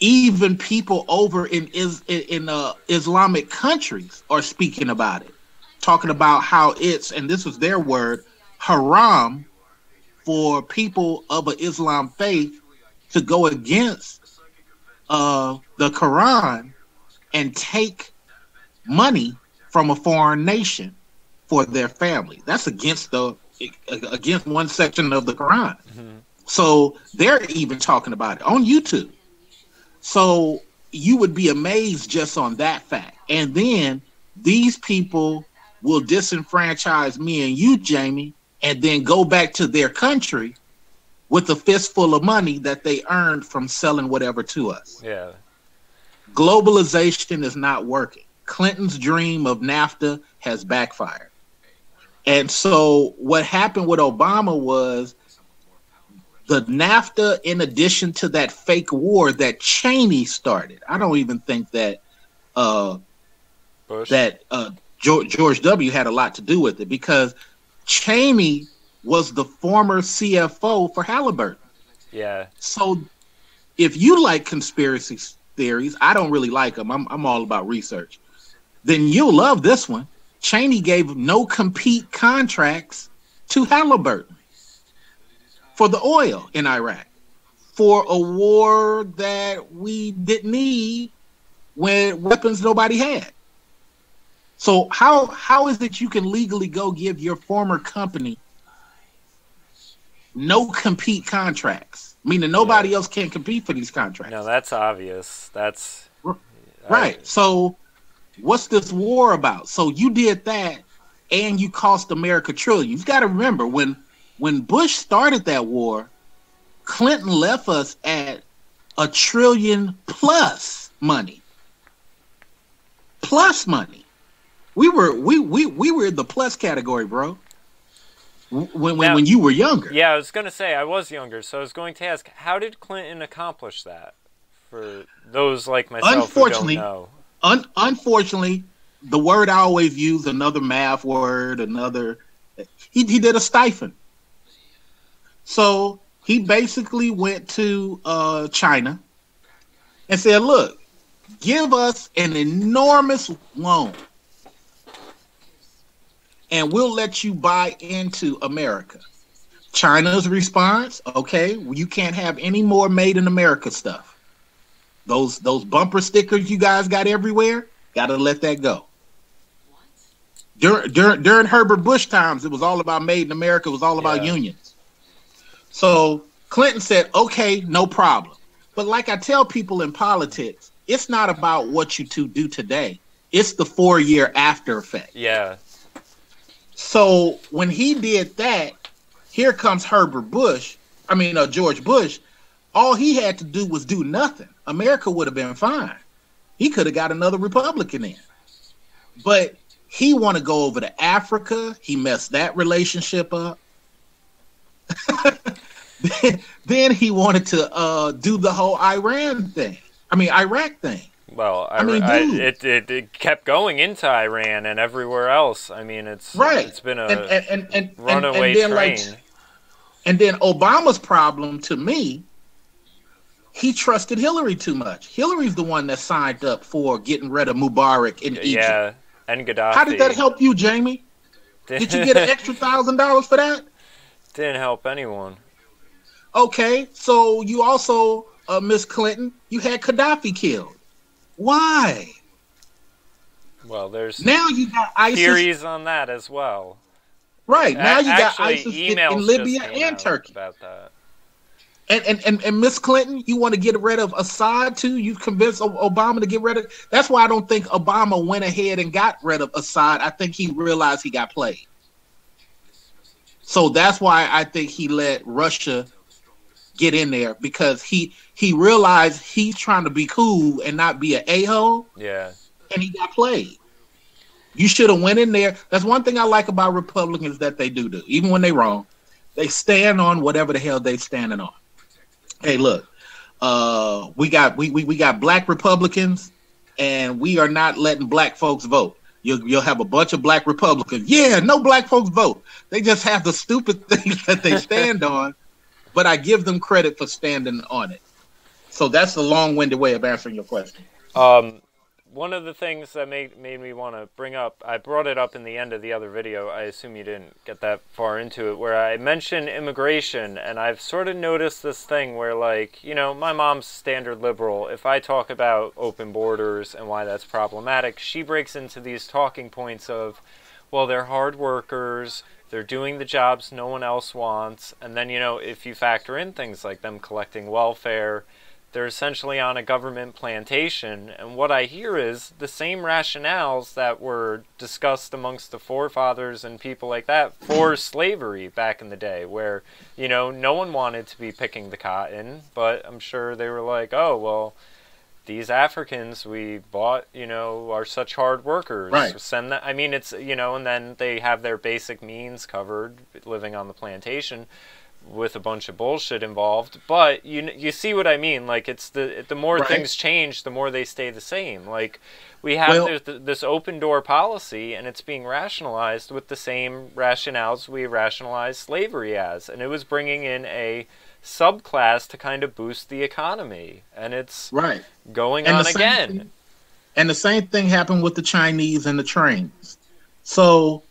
Speaker 2: even people over in Islamic countries are speaking about it, talking about how it's, and this was their word, haram for people of an Islam faith to go against the Quran and take money from a foreign nation for their family. That's against one section of the Quran. So they're even talking about it on YouTube. So you would be amazed just on that fact. And then these people will disenfranchise me and you, Jamie, and then go back to their country with a fistful of money that they earned from selling whatever to us.
Speaker 1: Yeah.
Speaker 2: Globalization is not working. Clinton's dream of NAFTA has backfired. And so what happened with Obama was the NAFTA, in addition to that fake war that Cheney started. I don't even think that George W. had a lot to do with it, because Cheney was the former CFO for Halliburton.
Speaker 1: Yeah.
Speaker 2: So if you like conspiracy theories, I don't really like them. I'm all about research. Then you'll love this one. Cheney gave no compete contracts to Halliburton for the oil in Iraq, for a war that we didn't need, when weapons nobody had. So how is it you can legally go give your former company no compete contracts, meaning nobody else can compete for these contracts?
Speaker 1: No, that's obvious. That's
Speaker 2: right. So what's this war about? So you did that, and you cost America trillions. You've got to remember when Bush started that war, Clinton left us at $1 trillion plus money. Plus money. We were in the plus category, bro. When you were younger.
Speaker 1: Yeah, I was going to say I was younger, so I was going to ask, how did Clinton accomplish that? For those like myself who don't know.
Speaker 2: Unfortunately, the word I always use, another math word, he did a stipend. So he basically went to China and said, look, give us an enormous loan and we'll let you buy into America. China's response, okay, you can't have any more made in America stuff. Those bumper stickers you guys got everywhere, got to let that go. During Herbert Bush times, it was all about made in America. It was all about unions. So Clinton said, okay, no problem. But like I tell people in politics, it's not about what you two do today. It's the 4-year after effect.
Speaker 1: Yeah.
Speaker 2: So when he did that, here comes George Bush. All he had to do was do nothing. America would have been fine. He could have got another Republican in. But he want to go over to Africa. He messed that relationship up. Then he wanted to do the whole Iraq thing.
Speaker 1: Well, it kept going into Iran and everywhere else. I mean, it's been a runaway train.
Speaker 2: And then Obama's problem, to me, he trusted Hillary too much. Hillary's the one that signed up for getting rid of Mubarak in Egypt.
Speaker 1: Yeah, and Gaddafi.
Speaker 2: How did that help you, Jamie? Did you get an extra $1,000 for that?
Speaker 1: Didn't help anyone.
Speaker 2: Okay, so you also, Miss Clinton, you had Gaddafi killed. Why?
Speaker 1: Well, there's
Speaker 2: now you got ISIS
Speaker 1: theories on that as well.
Speaker 2: Right, now you got ISIS in Libya and Turkey.
Speaker 1: About that.
Speaker 2: And Miss Clinton, you want to get rid of Assad too? You've convinced Obama to get rid of. That's why I don't think Obama went ahead and got rid of Assad. I think he realized he got played. So that's why I think he let Russia get in there, because he realized he's trying to be cool and not be an a-hole.
Speaker 1: Yeah.
Speaker 2: And he got played. You should have went in there. That's one thing I like about Republicans that they do. Even when they're wrong, they stand on whatever the hell they standing on. Hey, look, we got black Republicans, and we are not letting black folks vote. You'll have a bunch of black Republicans. Yeah, no black folks vote. They just have the stupid things that they stand on, but I give them credit for standing on it. So that's the long-winded way of answering your question.
Speaker 1: One of the things that made me want to bring up, I brought it up in the end of the other video, I assume you didn't get that far into it, where I mentioned immigration, and I've sort of noticed this thing where, like, you know, my mom's standard liberal. If I talk about open borders and why that's problematic, she breaks into these talking points of, well, they're hard workers, they're doing the jobs no one else wants, and then, you know, if you factor in things like them collecting welfare, they're essentially on a government plantation, and what I hear is the same rationales that were discussed amongst the forefathers and people like that for slavery back in the day, where, you know, no one wanted to be picking the cotton, but I'm sure they were like, oh, well, these Africans we bought, you know, are such hard workers.
Speaker 2: Right.
Speaker 1: Send that. I mean, it's, you know, and then they have their basic means covered living on the plantation, with a bunch of bullshit involved, but you see what I mean. Like, it's the more things change, the more they stay the same. Like, we have this open door policy, and it's being rationalized with the same rationales we rationalized slavery as, and it was bringing in a subclass to kind of boost the economy, and it's going on again.
Speaker 2: And the same thing happened with the Chinese and the trains. So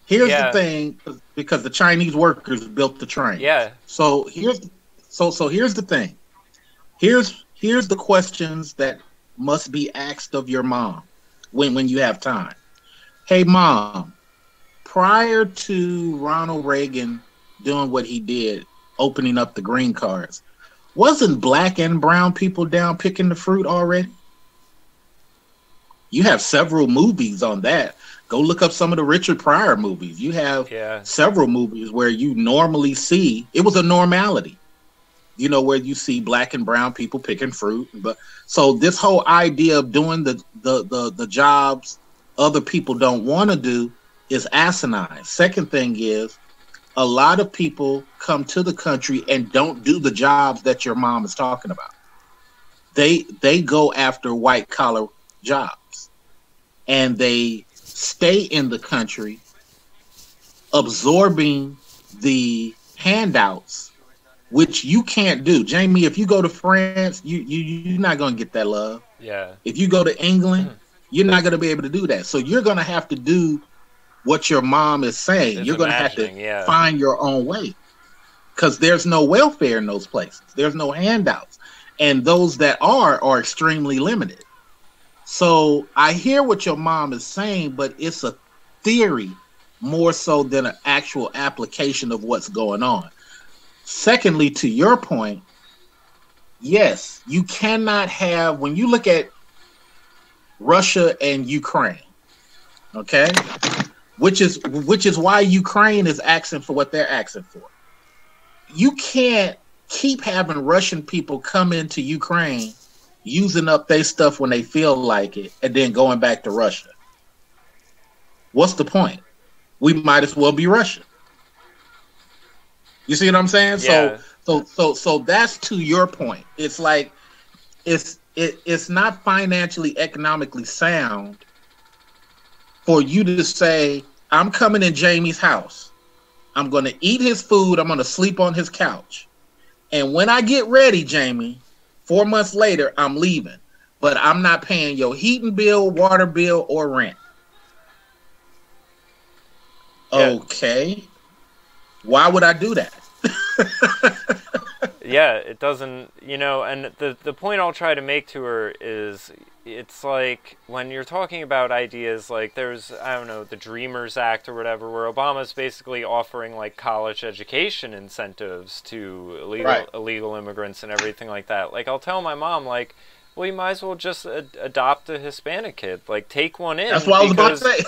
Speaker 2: here's the thing, because the Chinese workers built the train.
Speaker 1: Yeah.
Speaker 2: So here's the thing. Here's the questions that must be asked of your mom when you have time. Hey, Mom, prior to Ronald Reagan doing what he did, opening up the green cards, wasn't black and brown people down picking the fruit already? You have several movies on that. Go look up some of the Richard Pryor movies. You have several movies where you normally see, it was a normality, you know, where you see black and brown people picking fruit. But so this whole idea of doing the jobs other people don't want to do is asinine. Second thing is, a lot of people come to the country and don't do the jobs that your mom is talking about. They go after white collar jobs, and they stay in the country absorbing the handouts, which you can't do. Jamie, if you go to France, you're not going to get that love.
Speaker 1: Yeah.
Speaker 2: If you go to England, you're not going to be able to do that. So you're going to have to do what your mom is saying.
Speaker 1: Just
Speaker 2: you're going to have to find your own way, because there's no welfare in those places. There's no handouts. And those that are extremely limited. So I hear what your mom is saying, but it's a theory more so than an actual application of what's going on. Secondly, to your point, yes, you cannot have, when you look at Russia and Ukraine, okay, which is why Ukraine is asking for what they're asking for. You can't keep having Russian people come into Ukraine, using up their stuff when they feel like it, and then going back to Russia. What's the point? We might as well be Russia. You see what I'm saying?
Speaker 1: Yeah.
Speaker 2: So that's to your point. It's like it's not financially, economically sound for you to say, I'm coming in Jamie's house. I'm going to eat his food. I'm going to sleep on his couch. And when I get ready, Jamie, 4 months later, I'm leaving. But I'm not paying your heating bill, water bill, or rent. Yeah. Okay. Why would I do that?
Speaker 1: Yeah, it doesn't, you know, and the point I'll try to make to her is, it's like when you're talking about ideas like there's, I don't know, the Dreamers Act or whatever, where Obama's basically offering like college education incentives to illegal immigrants and everything like that. Like, I'll tell my mom, like, well, you might as well just adopt a Hispanic kid. Like, take one in.
Speaker 2: That's what I was about to say.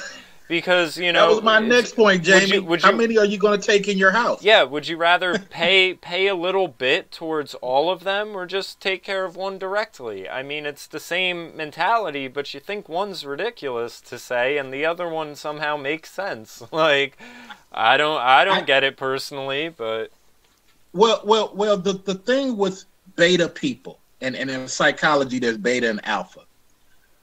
Speaker 1: Because, you know...
Speaker 2: That was my next point, Jamie. How many are you going to take in your house?
Speaker 1: Yeah, would you rather pay a little bit towards all of them, or just take care of one directly? I mean, it's the same mentality, but you think one's ridiculous to say, and the other one somehow makes sense. Like, I don't get it personally, but...
Speaker 2: Well, the thing with beta people, and in psychology, there's beta and alpha.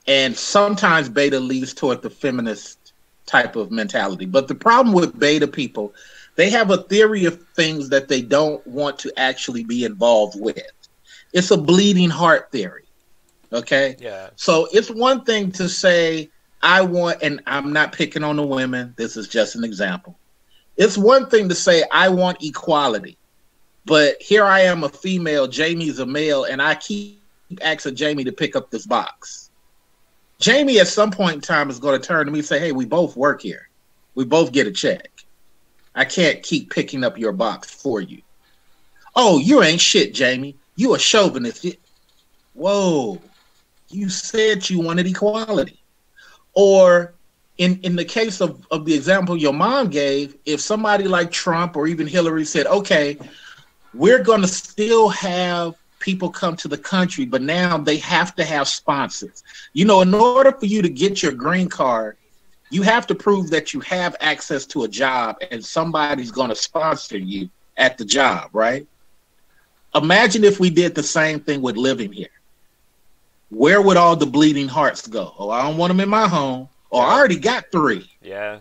Speaker 2: And sometimes beta leads toward the feminist type of mentality. But the problem with beta people, they have a theory of things that they don't want to actually be involved with. It's a bleeding heart theory. Okay?
Speaker 1: Yeah.
Speaker 2: So it's one thing to say, I want, and I'm not picking on the women, this is just an example. It's one thing to say, I want equality. But here I am, a female, Jamie's a male, and I keep asking Jamie to pick up this box. Jamie, at some point in time, is going to turn to me and say, hey, we both work here. We both get a check. I can't keep picking up your box for you. Oh, you ain't shit, Jamie. You a chauvinist. Whoa. You said you wanted equality. Or in the case of the example your mom gave, if somebody like Trump or even Hillary said, okay, we're going to still have people come to the country, but now they have to have sponsors. You know, in order for you to get your green card, you have to prove that you have access to a job and somebody's going to sponsor you at the job, right? Imagine if we did the same thing with living here. Where would all the bleeding hearts go? Oh, I don't want them in my home. Oh, I already got 3.
Speaker 1: Yeah.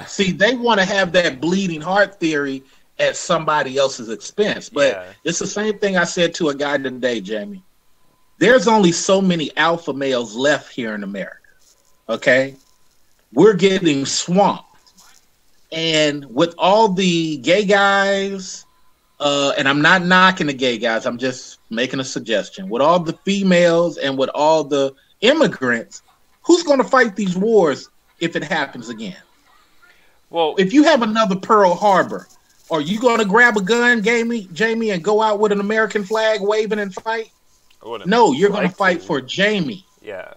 Speaker 2: See, they want to have that bleeding heart theory at somebody else's expense. But It's the same thing I said to a guy today, Jamie. There's only so many alpha males left here in America. Okay? We're getting swamped. And with all the gay guys, and I'm not knocking the gay guys, I'm just making a suggestion. With all the females and with all the immigrants, Who's going to fight these wars if it happens again?
Speaker 1: Well,
Speaker 2: if you have another Pearl Harbor, are you going to grab a gun, Jamie, and go out with an American flag waving and fight? No, you're going to fight for Jamie.
Speaker 1: Yeah.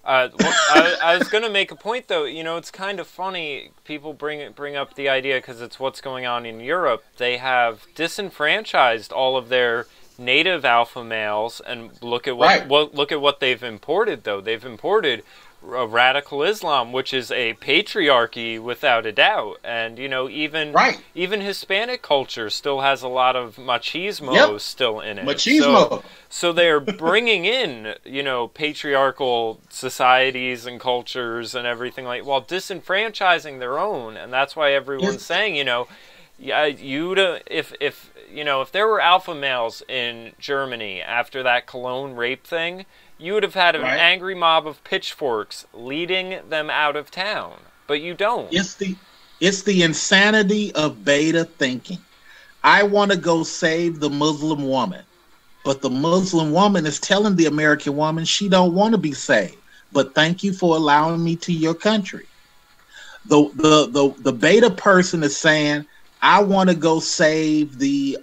Speaker 1: I was going to make a point, though. You know, it's kind of funny. People bring up the idea because it's what's going on in Europe. They have disenfranchised all of their native alpha males, and look at what they've imported. Though they've imported radical Islam, which is a patriarchy without a doubt, and you know, even Hispanic culture still has a lot of machismo still in it.
Speaker 2: Machismo.
Speaker 1: So they're bringing in, you know, patriarchal societies and cultures and everything like, while disenfranchising their own, and that's why everyone's saying, you know, if there were alpha males in Germany after that Cologne rape thing, you would have had an angry mob of pitchforks leading them out of town, but you don't.
Speaker 2: It's the insanity of beta thinking. I want to go save the Muslim woman, but the Muslim woman is telling the American woman she don't want to be saved. But thank you for allowing me to your country. The beta person is saying, I want to go save the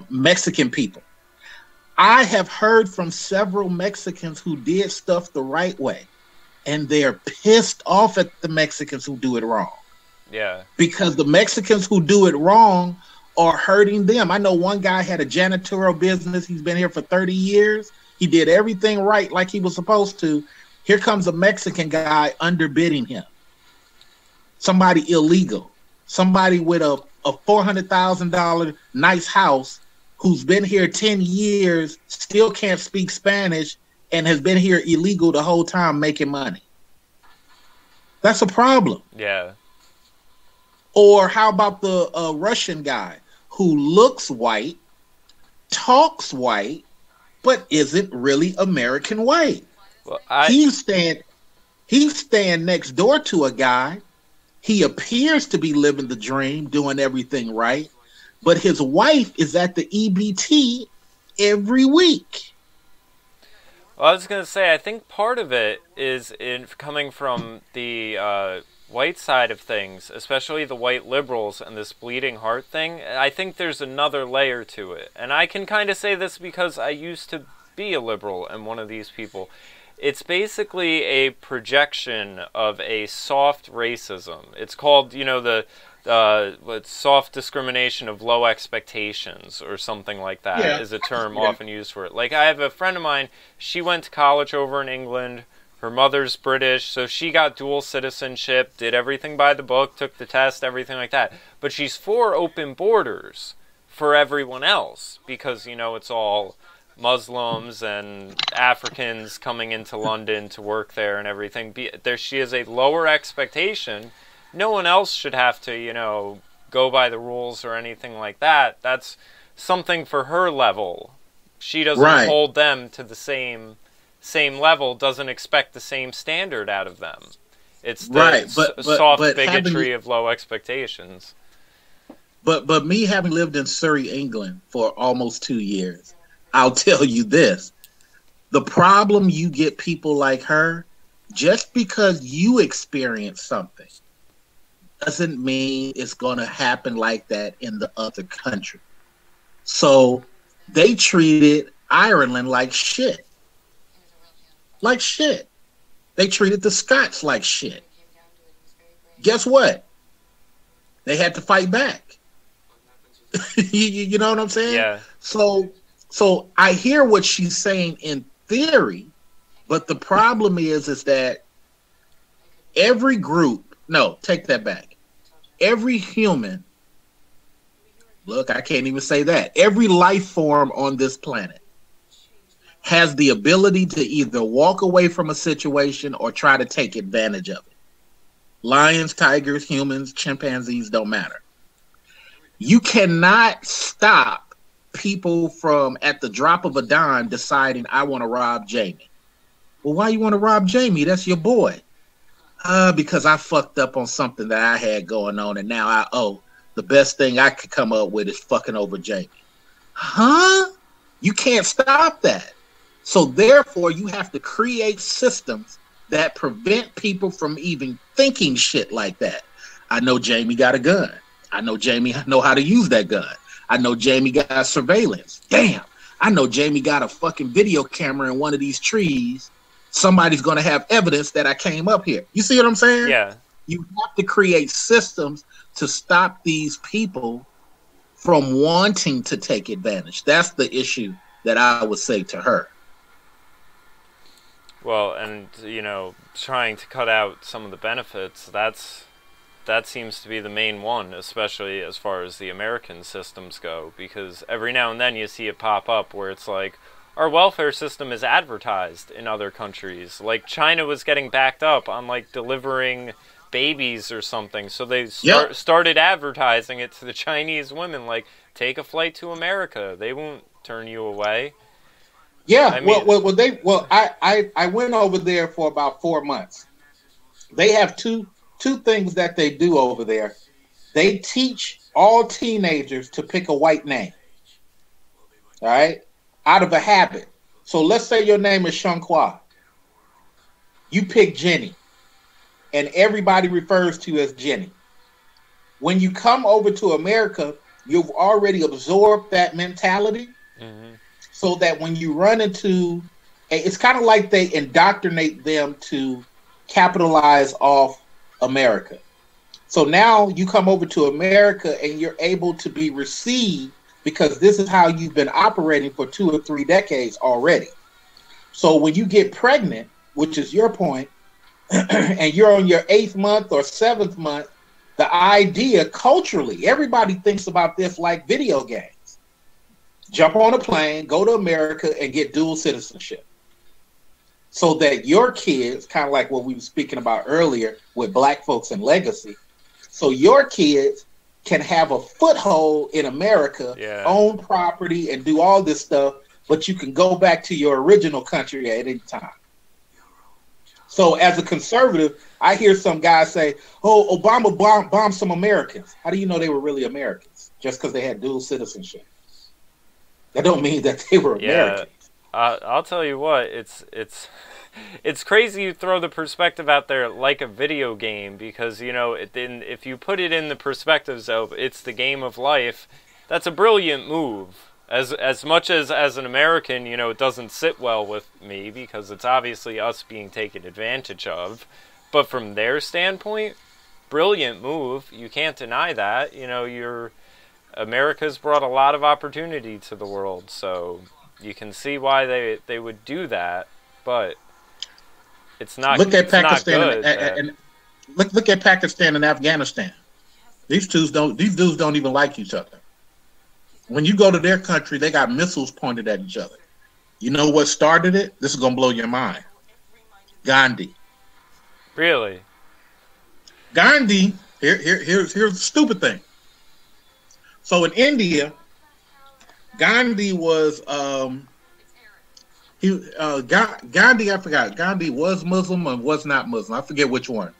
Speaker 2: Mexican people. I have heard from several Mexicans who did stuff the right way, and they're pissed off at the Mexicans who do it wrong.
Speaker 1: Yeah. Because
Speaker 2: the Mexicans who do it wrong are hurting them. I know one guy had a janitorial business. He's been here for 30 years. He did everything right like he was supposed to. Here comes a Mexican guy underbidding him. Somebody illegal. Somebody with a $400,000 nice house who's been here 10 years, still can't speak Spanish, and has been here illegal the whole time making money. That's a problem.
Speaker 1: Yeah.
Speaker 2: Or how about the Russian guy who looks white, talks white, but isn't really American white?
Speaker 1: Well,
Speaker 2: he's staying next door to a guy. He appears to be living the dream, doing everything right, but his wife is at the EBT every week.
Speaker 1: Well, I was going to say, I think part of it is coming from the white side of things, especially the white liberals and this bleeding heart thing. I think there's another layer to it. And I can kind of say this because I used to be a liberal and one of these people. It's basically a projection of a soft racism. It's called, you know, the soft discrimination of low expectations or something like that is a term often used for it. Like, I have a friend of mine, she went to college over in England. Her mother's British, so she got dual citizenship, did everything by the book, took the test, everything like that. But she's for open borders for everyone else because, you know, it's all Muslims and Africans coming into London to work there and everything. She has a lower expectation. No one else should have to, you know, go by the rules or anything like that. That's something for her level. She doesn't hold them to the same level, doesn't expect the same standard out of them. It's the soft bigotry of low expectations.
Speaker 2: But me having lived in Surrey, England for almost 2 years, I'll tell you this. The problem you get people like her, just because you experience something doesn't mean it's going to happen like that in the other country. So they treated Ireland like shit. Like shit. They treated the Scots like shit. Guess what? They had to fight back. you know what I'm saying?
Speaker 1: Yeah.
Speaker 2: So I hear what she's saying in theory, but the problem is that every group, no, take that back. Every human, look, I can't even say that. Every life form on this planet has the ability to either walk away from a situation or try to take advantage of it. Lions, tigers, humans, chimpanzees, don't matter. You cannot stop people from, at the drop of a dime, deciding, I want to rob Jamie. Well, why you want to rob Jamie? That's your boy. Because I fucked up on something that I had going on, and now I owe. The best thing I could come up with is fucking over Jamie. Huh? You can't stop that. So therefore, you have to create systems that prevent people from even thinking shit like that. I know Jamie got a gun. I know Jamie know how to use that gun. I know Jamie got surveillance. Damn. I know Jamie got a fucking video camera in one of these trees. Somebody's going to have evidence that I came up here. You see what I'm saying?
Speaker 1: Yeah.
Speaker 2: You have to create systems to stop these people from wanting to take advantage. That's the issue that I would say to her.
Speaker 1: Well, and, you know, trying to cut out some of the benefits, that seems to be the main one, especially as far as the American systems go, because every now and then you see it pop up where it's like, our welfare system is advertised in other countries. Like, China was getting backed up on, like, delivering babies or something, so they started advertising it to the Chinese women, like, take a flight to America. They won't turn you away.
Speaker 2: Yeah, I mean, I went over there for about 4 months. They have two things that they do over there. They teach all teenagers to pick a white name. All right? Out of a habit. So let's say your name is Shankwa. You pick Jenny. And everybody refers to you as Jenny. When you come over to America, you've already absorbed that mentality. Mm-hmm. So that when you run into, it's kind of like they indoctrinate them to capitalize off America. So now you come over to America and you're able to be received because this is how you've been operating for 2 or 3 decades already. So when you get pregnant, which is your point, and you're on your 8th month or 7th month, the idea culturally, everybody thinks about this like video games. Jump on a plane, go to America, and get dual citizenship. So that your kids, kind of like what we were speaking about earlier with Black folks and legacy, so your kids can have a foothold in America, own property, and do all this stuff, but you can go back to your original country at any time. So as a conservative, I hear some guys say, oh, Obama bombed some Americans. How do you know they were really Americans? Just because they had dual citizenship. That don't mean that they were Americans.
Speaker 1: I'll tell you what, it's crazy you throw the perspective out there like a video game, because, you know, if you put it in the perspectives of it's the game of life, that's a brilliant move. As much as an American, you know, it doesn't sit well with me because it's obviously us being taken advantage of. But from their standpoint, brilliant move. You can't deny that. You know, America's brought a lot of opportunity to the world, so you can see why they would do that. But it's not. Look at Pakistan
Speaker 2: and look at Pakistan and Afghanistan. These dudes don't even like each other. When you go to their country, they got missiles pointed at each other. You know what started it? This is gonna blow your mind. Gandhi.
Speaker 1: Really?
Speaker 2: Gandhi. Here's the stupid thing. So in India, Gandhi was Gandhi. I forgot. Gandhi was Muslim or was not Muslim. I forget which one.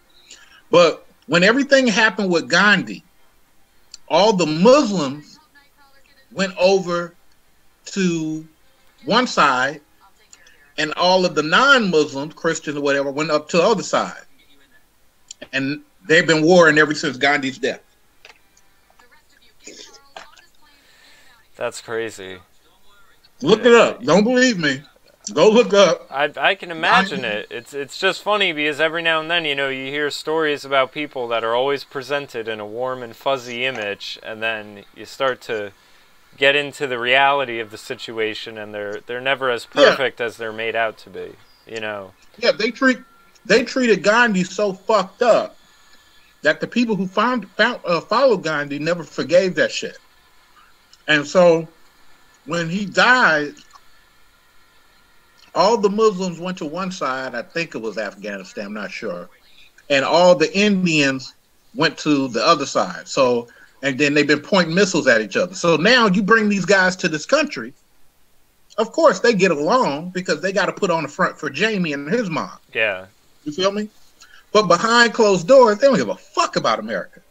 Speaker 2: But when everything happened with Gandhi, all the Muslims went over to one side, and all of the non-Muslims, Christians or whatever, went up to the other side. And they've been warring ever since Gandhi's death.
Speaker 1: That's crazy.
Speaker 2: Look it up. Don't believe me. Go look up.
Speaker 1: I can imagine it. It's just funny because every now and then, you know, you hear stories about people that are always presented in a warm and fuzzy image, and then you start to get into the reality of the situation, and they're never as perfect as they're made out to be, you know.
Speaker 2: Yeah, they treated Gandhi so fucked up that the people who followed Gandhi never forgave that shit. And so when he died, all the Muslims went to one side. I think it was Afghanistan, I'm not sure. And all the Indians went to the other side. So, and then they've been pointing missiles at each other. So now you bring these guys to this country. Of course, they get along because they got to put on the front for Jamie and his mom.
Speaker 1: Yeah.
Speaker 2: You feel me? But behind closed doors, they don't give a fuck about America.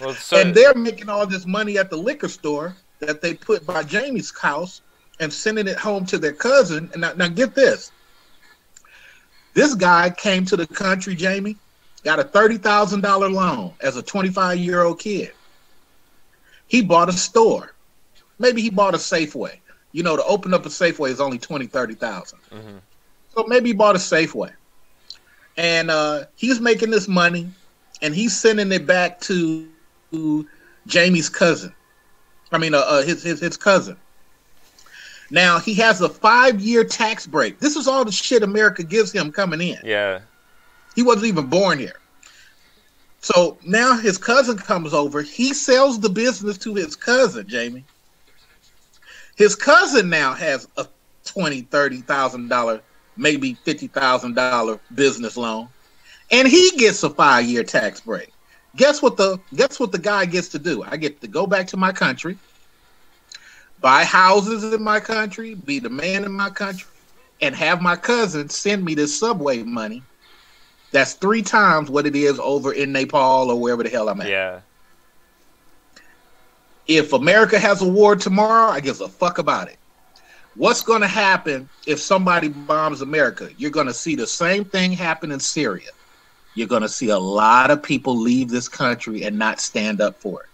Speaker 1: Well, so,
Speaker 2: and they're making all this money at the liquor store that they put by Jamie's house, and sending it home to their cousin. And now get this. This guy came to the country, Jamie, got a $30,000 loan as a 25-year-old kid. He bought a store. Maybe he bought a Safeway. You know, to open up a Safeway is only $20,000, $30,000.
Speaker 1: Mm-hmm.
Speaker 2: So maybe he bought a Safeway. And he's making this money, and he's sending it back to Jamie's cousin. I mean, his cousin. Now, he has a 5-year tax break. This is all the shit America gives him coming in.
Speaker 1: Yeah.
Speaker 2: He wasn't even born here. So now his cousin comes over. He sells the business to his cousin, Jamie. His cousin now has a $20,000, $30,000, maybe $50,000 business loan, and he gets a 5-year tax break. Guess what the guy gets to do? I get to go back to my country, buy houses in my country, be the man in my country, and have my cousin send me this subway money. That's 3 times what it is over in Nepal or wherever the hell I'm at.
Speaker 1: Yeah.
Speaker 2: If America has a war tomorrow, I give a fuck about it. What's going to happen if somebody bombs America? You're going to see the same thing happen in Syria. You're going to see a lot of people leave this country and not stand up for it.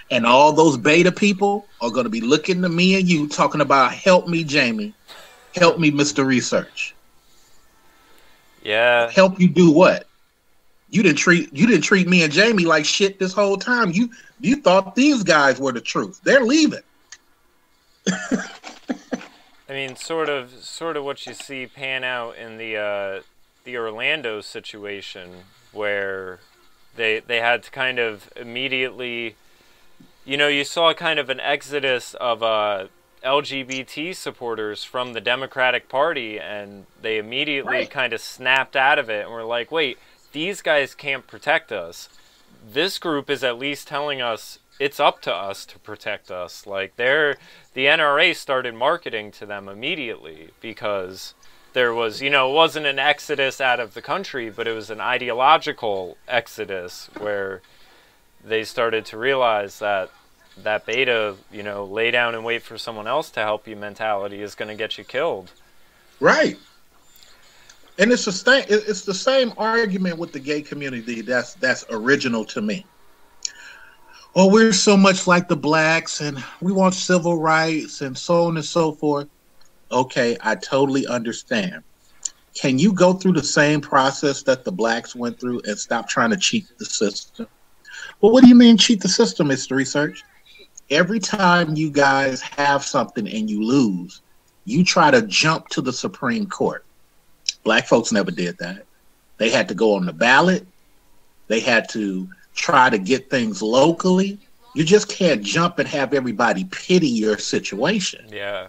Speaker 2: And all those beta people are going to be looking to me and you talking about, help me, Jamie. Help me, Mr. Research.
Speaker 1: Yeah.
Speaker 2: Help you do what? You didn't treat me and Jamie like shit this whole time. You thought these guys were the truth. They're leaving.
Speaker 1: I mean, sort of what you see pan out in the Orlando situation, where they had to kind of immediately, you know, you saw kind of an exodus of LGBT supporters from the Democratic Party, and they immediately kind of snapped out of it and were like, wait, these guys can't protect us. This group is at least telling us it's up to us to protect us. Like, the NRA started marketing to them immediately, because there was, you know, it wasn't an exodus out of the country, but it was an ideological exodus where they started to realize that beta, you know, lay down and wait for someone else to help you mentality is going to get you killed. Right.
Speaker 2: And it's the same argument with the gay community that's original to me. Oh, we're so much like the blacks and we want civil rights and so on and so forth. Okay, I totally understand. Can you go through the same process that the blacks went through and stop trying to cheat the system? Well, what do you mean cheat the system, Mr. Research? Every time you guys have something and you lose, you try to jump to the Supreme Court. Black folks never did that. They had to go on the ballot. They had to try to get things locally. You just can't jump and have everybody pity your situation.
Speaker 1: Yeah.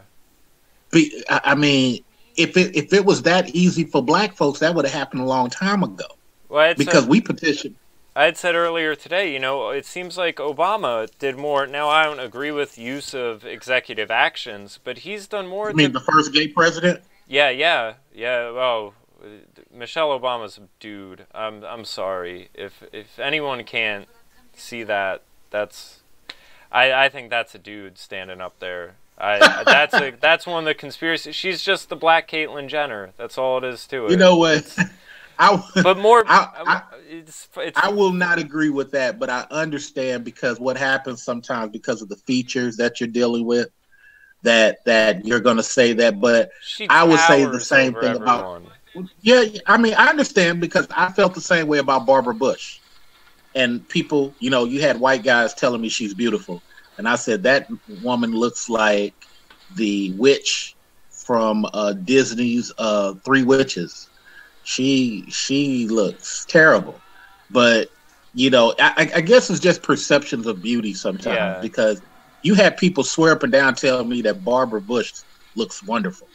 Speaker 2: I mean, if it was that easy for black folks, that would have happened a long time ago.
Speaker 1: Well,
Speaker 2: because we petitioned.
Speaker 1: I had said earlier today, you know, it seems like Obama did more. Now, I don't agree with use of executive actions, but he's done more.
Speaker 2: You mean the first gay president?
Speaker 1: Yeah. Oh, Michelle Obama's a dude. I'm sorry if anyone can't see that. I think that's a dude standing up there. That's one of the conspiracies. She's just the black Caitlyn Jenner. That's all it is to it.
Speaker 2: You know what? I will not agree with that, but I understand, because what happens sometimes because of the features that you're dealing with, that you're going to say that. But I would say the same thing about. Yeah, I mean, I understand, because I felt the same way about Barbara Bush. And people, you know, you had white guys telling me she's beautiful. And I said, that woman looks like the witch from Disney's Three Witches. She looks terrible. But, you know, I guess it's just perceptions of beauty sometimes, because you had people swear up and down telling me that Barbara Bush looks wonderful.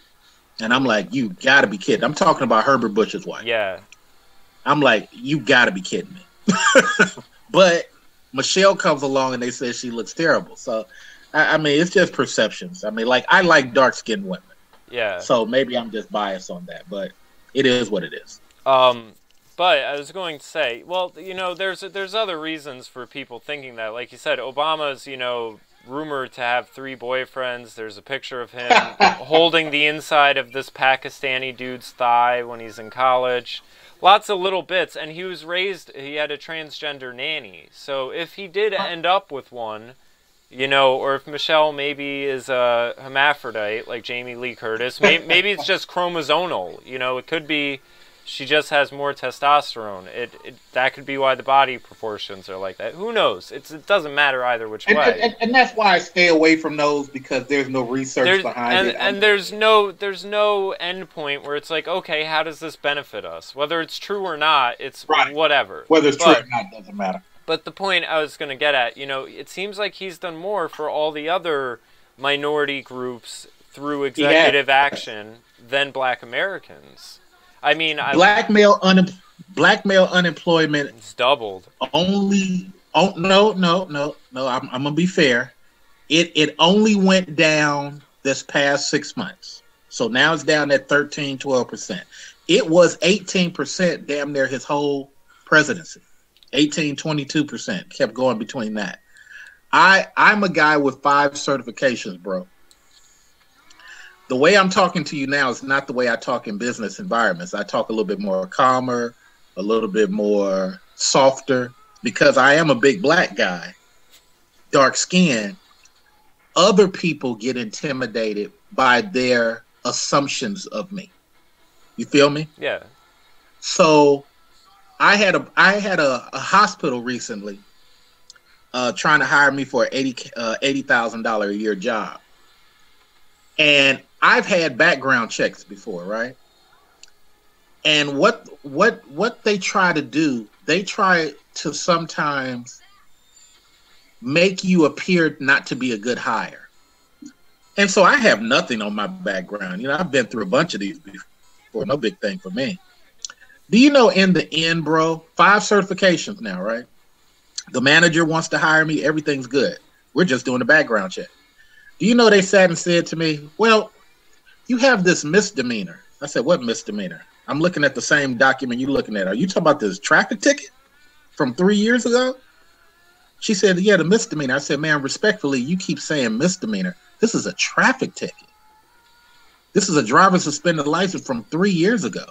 Speaker 2: And I'm like, you got to be kidding. I'm talking about Herbert Bush's wife.
Speaker 1: Yeah.
Speaker 2: I'm like, you got to be kidding me. But Michelle comes along and they say she looks terrible. So, I mean, it's just perceptions. I mean, like, I like dark-skinned women.
Speaker 1: Yeah.
Speaker 2: So maybe I'm just biased on that, but it is what it is.
Speaker 1: But I was going to say, well, you know, there's other reasons for people thinking that. Like you said, Obama's, you know, rumored to have 3 boyfriends. There's a picture of him holding the inside of this Pakistani dude's thigh when he's in college. Lots of little bits, and he had a transgender nanny. So if he did end up with one, you know, or if Michelle maybe is a hermaphrodite like Jamie Lee Curtis, maybe it's just chromosomal. You know, it could be she just has more testosterone. That could be why the body proportions are like that. Who knows? It doesn't matter either which way.
Speaker 2: And that's why I stay away from those, because there's no research behind it.
Speaker 1: And there's no end point where it's like, okay, how does this benefit us? Whether it's true or not, it's whatever.
Speaker 2: Whether it's true or not doesn't matter.
Speaker 1: But the point I was going to get at, you know, it seems like he's done more for all the other minority groups through executive action than Black Americans. I mean, black male
Speaker 2: unemployment.
Speaker 1: It's doubled.
Speaker 2: No. I'm gonna be fair. It only went down this past 6 months. So now it's down at 13-12%. It was 18% damn near his whole presidency. 18-22%. Kept going between that. I'm a guy with 5 certifications, bro. The way I'm talking to you now is not the way I talk in business environments. I talk a little bit more calmer, a little bit more softer, because I am a big black guy, dark skin. Other people get intimidated by their assumptions of me. You feel me?
Speaker 1: Yeah.
Speaker 2: So I had a hospital recently trying to hire me for an $80,000 a year job. And I've had background checks before, right? And what they try to do, they try to sometimes make you appear not to be a good hire. And so I have nothing on my background. You know, I've been through a bunch of these before. No big thing for me. Do you know, in the end, bro, 5 certifications now, right? The manager wants to hire me. Everything's good. We're just doing a background check. Do you know they sat and said to me, well, you have this misdemeanor. I said, what misdemeanor? I'm looking at the same document you're looking at. Are you talking about this traffic ticket from 3 years ago? She said, yeah, the misdemeanor. I said, ma'am, respectfully, you keep saying misdemeanor. This is a traffic ticket. This is a driver suspended license from 3 years ago.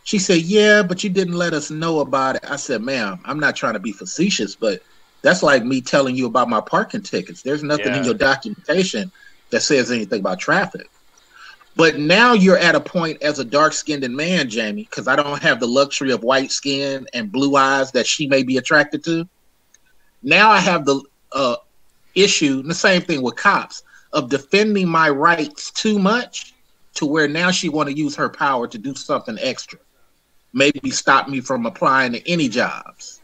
Speaker 2: She said, yeah, but you didn't let us know about it. I said, ma'am, I'm not trying to be facetious, but that's like me telling you about my parking tickets. There's nothing in your documentation that says anything about traffic. But now you're at a point as a dark-skinned man, Jamie, because I don't have the luxury of white skin and blue eyes that she may be attracted to. Now I have the issue, and the same thing with cops, of defending my rights too much to where now she want to use her power to do something extra. Maybe stop me from applying to any jobs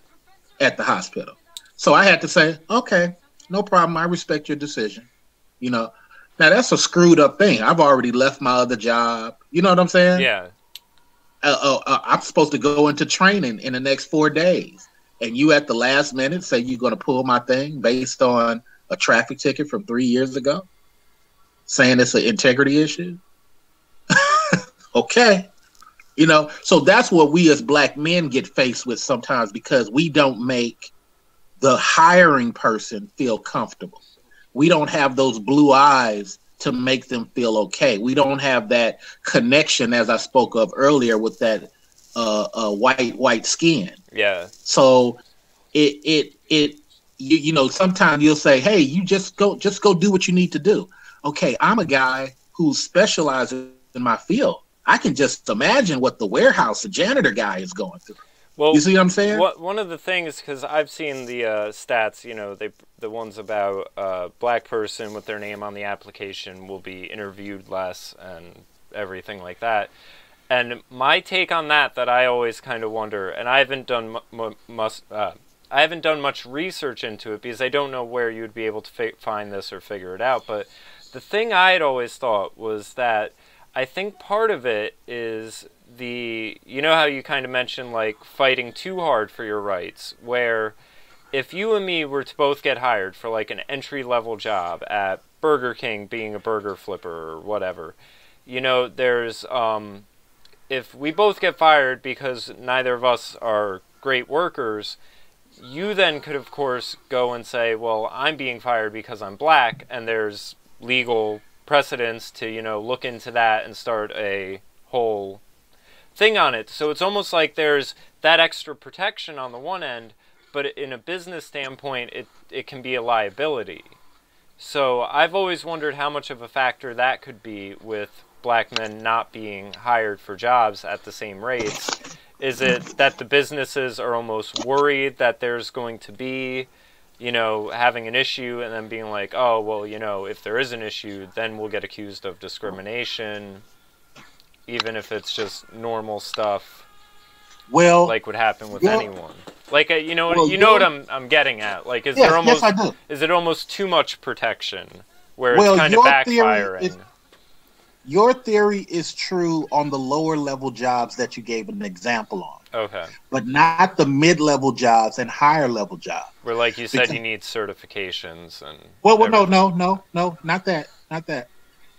Speaker 2: at the hospital. So I had to say, okay, no problem. I respect your decision. You know, now that's a screwed up thing. I've already left my other job. You know what I'm saying?
Speaker 1: Yeah.
Speaker 2: I'm supposed to go into training in the next 4 days. And you at the last minute say you're going to pull my thing based on a traffic ticket from 3 years ago, saying it's an integrity issue. Okay. You know, so that's what we as black men get faced with sometimes, because we don't make the hiring person feel comfortable. We don't have those blue eyes to make them feel okay. We don't have that connection, as I spoke of earlier, with that white skin.
Speaker 1: Yeah.
Speaker 2: So you know, sometimes you'll say, hey, you just go do what you need to do. Okay, I'm a guy who specializes in my field. I can just imagine what the warehouse, the janitor guy is going through. Well, you see what I'm saying?
Speaker 1: One of the things, because I've seen the stats, you know, the ones about black person with their name on the application will be interviewed less and everything like that. And my take on that I always kind of wonder, and I haven't done much research into it because I don't know where you'd be able to find this or figure it out. But the thing I had always thought was that I think part of it is you know how you kind of mentioned like fighting too hard for your rights, where if you and me were to both get hired for like an entry-level job at Burger King, being a burger flipper or whatever, you know, there's if we both get fired because neither of us are great workers, you then could, of course, go and say, well, I'm being fired because I'm black, and there's legal precedence to, you know, look into that and start a whole thing on it. So it's almost like there's that extra protection on the one end, but in a business standpoint, it can be a liability. So I've always wondered how much of a factor that could be with black men not being hired for jobs at the same rates. Is it that the businesses are almost worried that there's going to be, you know, having an issue, and then being like, oh, well, you know, if there is an issue, then we'll get accused of discrimination, even if it's just normal stuff,
Speaker 2: well,
Speaker 1: like would happen with anyone. Like, you know,
Speaker 2: well,
Speaker 1: you know what I'm getting at. Like, is there almost, is it almost too much protection where it's kind of backfiring?
Speaker 2: Your theory is true on the lower level jobs that you gave an example on.
Speaker 1: Okay. But
Speaker 2: not the mid-level jobs and higher level jobs.
Speaker 1: Where, like you said, you need certifications and...
Speaker 2: Well, no, not that. Not that.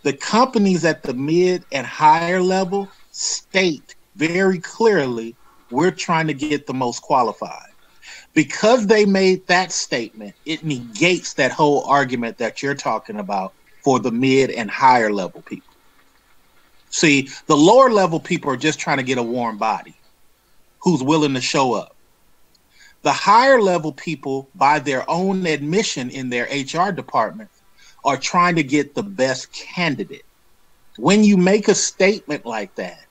Speaker 2: The companies at the mid and higher level state very clearly, we're trying to get the most qualified. Because they made that statement, it negates that whole argument that you're talking about for the mid and higher level people. See, the lower level people are just trying to get a warm body who's willing to show up. The higher level people, by their own admission in their HR department, are trying to get the best candidate. When you make a statement like that,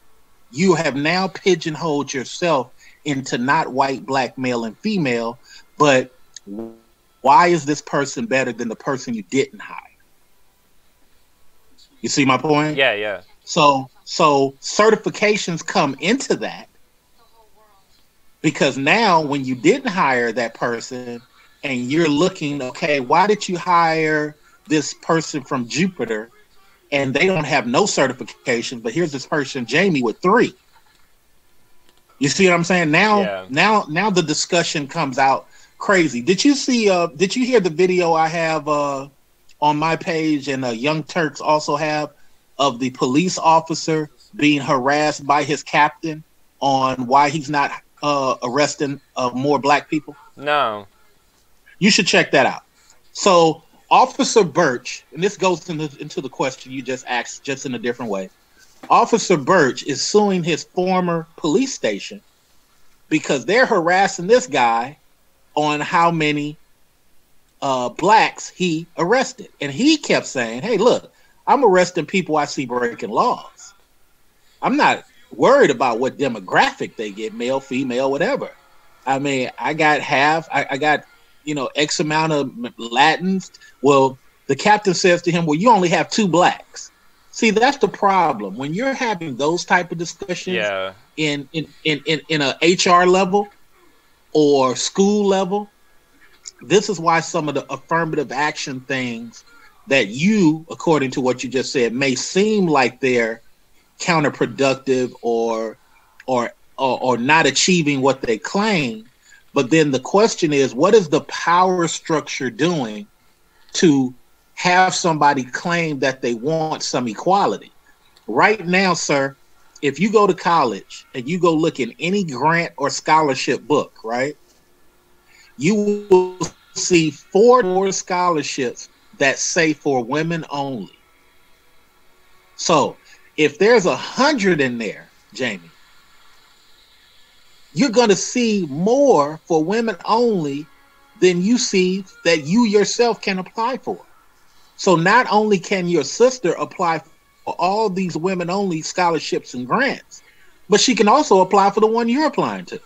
Speaker 2: you have now pigeonholed yourself into not white, black, male, and female, but why is this person better than the person you didn't hire? You see my point?
Speaker 1: Yeah, yeah.
Speaker 2: So certifications come into that, because now when you didn't hire that person and you're looking, okay, why did you hire this person from Jupiter and they don't have no certification, but here's this person, Jamie, with 3. You see what I'm saying? Now the discussion comes out crazy. Did you hear the video I have on my page, and Young Turks also have, of the police officer being harassed by his captain on why he's not arresting more black people?
Speaker 1: No.
Speaker 2: You should check that out. So Officer Birch, and this goes into the question you just asked, just in a different way. Officer Birch is suing his former police station because they're harassing this guy on how many blacks he arrested. And he kept saying, hey, look, I'm arresting people I see breaking laws. I'm not worried about what demographic they get, male, female, whatever. I mean, I got X amount of Latins. Well, the captain says to him, well, you only have 2 blacks. See, that's the problem. When you're having those type of discussions in a HR level or school level, this is why some of the affirmative action things that you, according to what you just said, may seem like they're counterproductive or not achieving what they claim. But then the question is, what is the power structure doing to have somebody claim that they want some equality? Right now, sir, if you go to college and you go look in any grant or scholarship book, right, you will see 4 more scholarships that say for women only. So if there's 100 in there, Jamie, you're going to see more for women only than you see that you yourself can apply for. So not only can your sister apply for all these women only scholarships and grants, but she can also apply for the one you're applying to.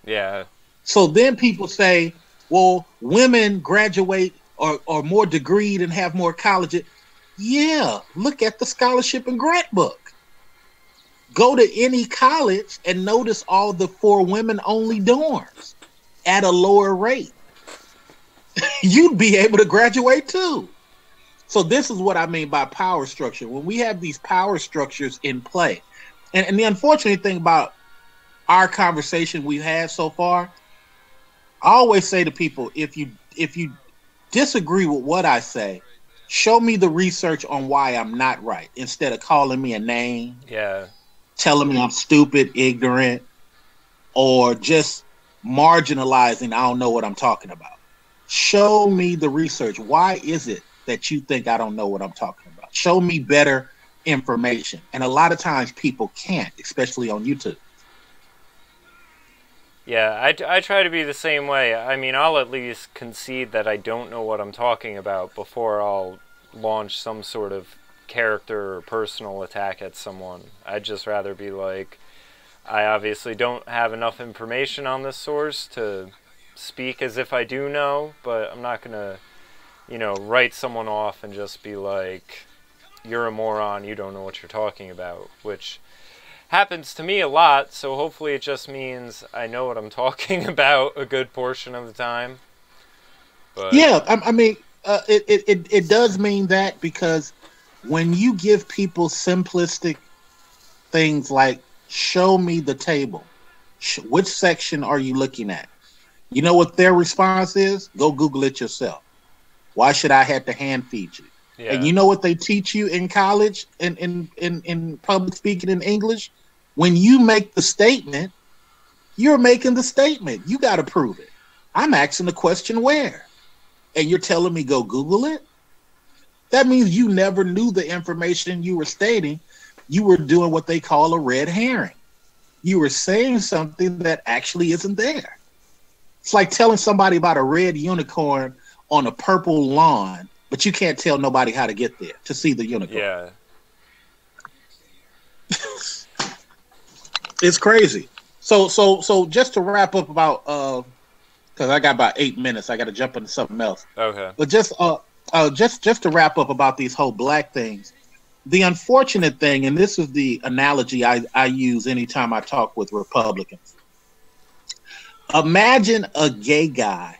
Speaker 1: Yeah.
Speaker 2: So then people say, well, women graduate or are more degreed and have more college. Yeah, look at the scholarship and grant book. Go to any college and notice all the 4 women-only dorms at a lower rate. You'd be able to graduate too. So this is what I mean by power structure. When we have these power structures in play, and the unfortunate thing about our conversation we've had so far, I always say to people, if you disagree with what I say, show me the research on why I'm not right, instead of calling me a name, telling me I'm stupid, ignorant, or just marginalizing, I don't know what I'm talking about. Show me the research. Why is it that you think I don't know what I'm talking about? Show me better information. And a lot of times people can't, especially on YouTube.
Speaker 1: Yeah, I try to be the same way. I mean, I'll at least concede that I don't know what I'm talking about before I'll launch some sort of character or personal attack at someone. I'd just rather be like, I obviously don't have enough information on this source to speak as if I do know, but I'm not going to, you know, write someone off and just be like, you're a moron, you don't know what you're talking about, which happens to me a lot, so hopefully it just means I know what I'm talking about a good portion of the time. But
Speaker 2: yeah, I mean, it does mean that, because when you give people simplistic things like, show me the table, which section are you looking at? You know what their response is? Go Google it yourself. Why should I have to hand feed you? Yeah. And you know what they teach you in college, in public speaking in English? When you make the statement, you're making the statement. You got to prove it. I'm asking the question where? And you're telling me go Google it? That means you never knew the information you were stating. You were doing what they call a red herring. You were saying something that actually isn't there. It's like telling somebody about a red unicorn on a purple lawn, but you can't tell nobody how to get there to see the unicorn.
Speaker 1: Yeah.
Speaker 2: It's crazy. So just to wrap up about, because I got about 8 minutes, I got to jump into something else.
Speaker 1: Okay.
Speaker 2: But just to wrap up about these whole black things, the unfortunate thing, and this is the analogy I use anytime I talk with Republicans. Imagine a gay guy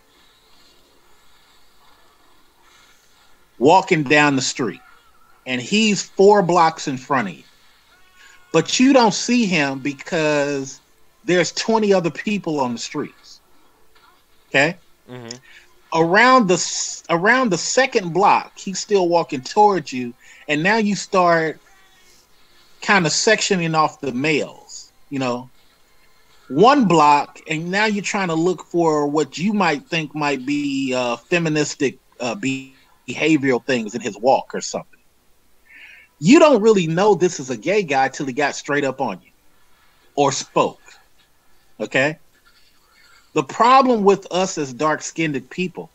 Speaker 2: walking down the street, and he's 4 blocks in front of you. But you don't see him because there's 20 other people on the streets. Okay? Mm-hmm. Around the second block, he's still walking towards you, and now you start kind of sectioning off the males, you know. 1 block, and now you're trying to look for what you might think might be feministic behavioral things in his walk or something. You don't really know this is a gay guy till he got straight up on you or spoke. Okay? The problem with us as dark-skinned people,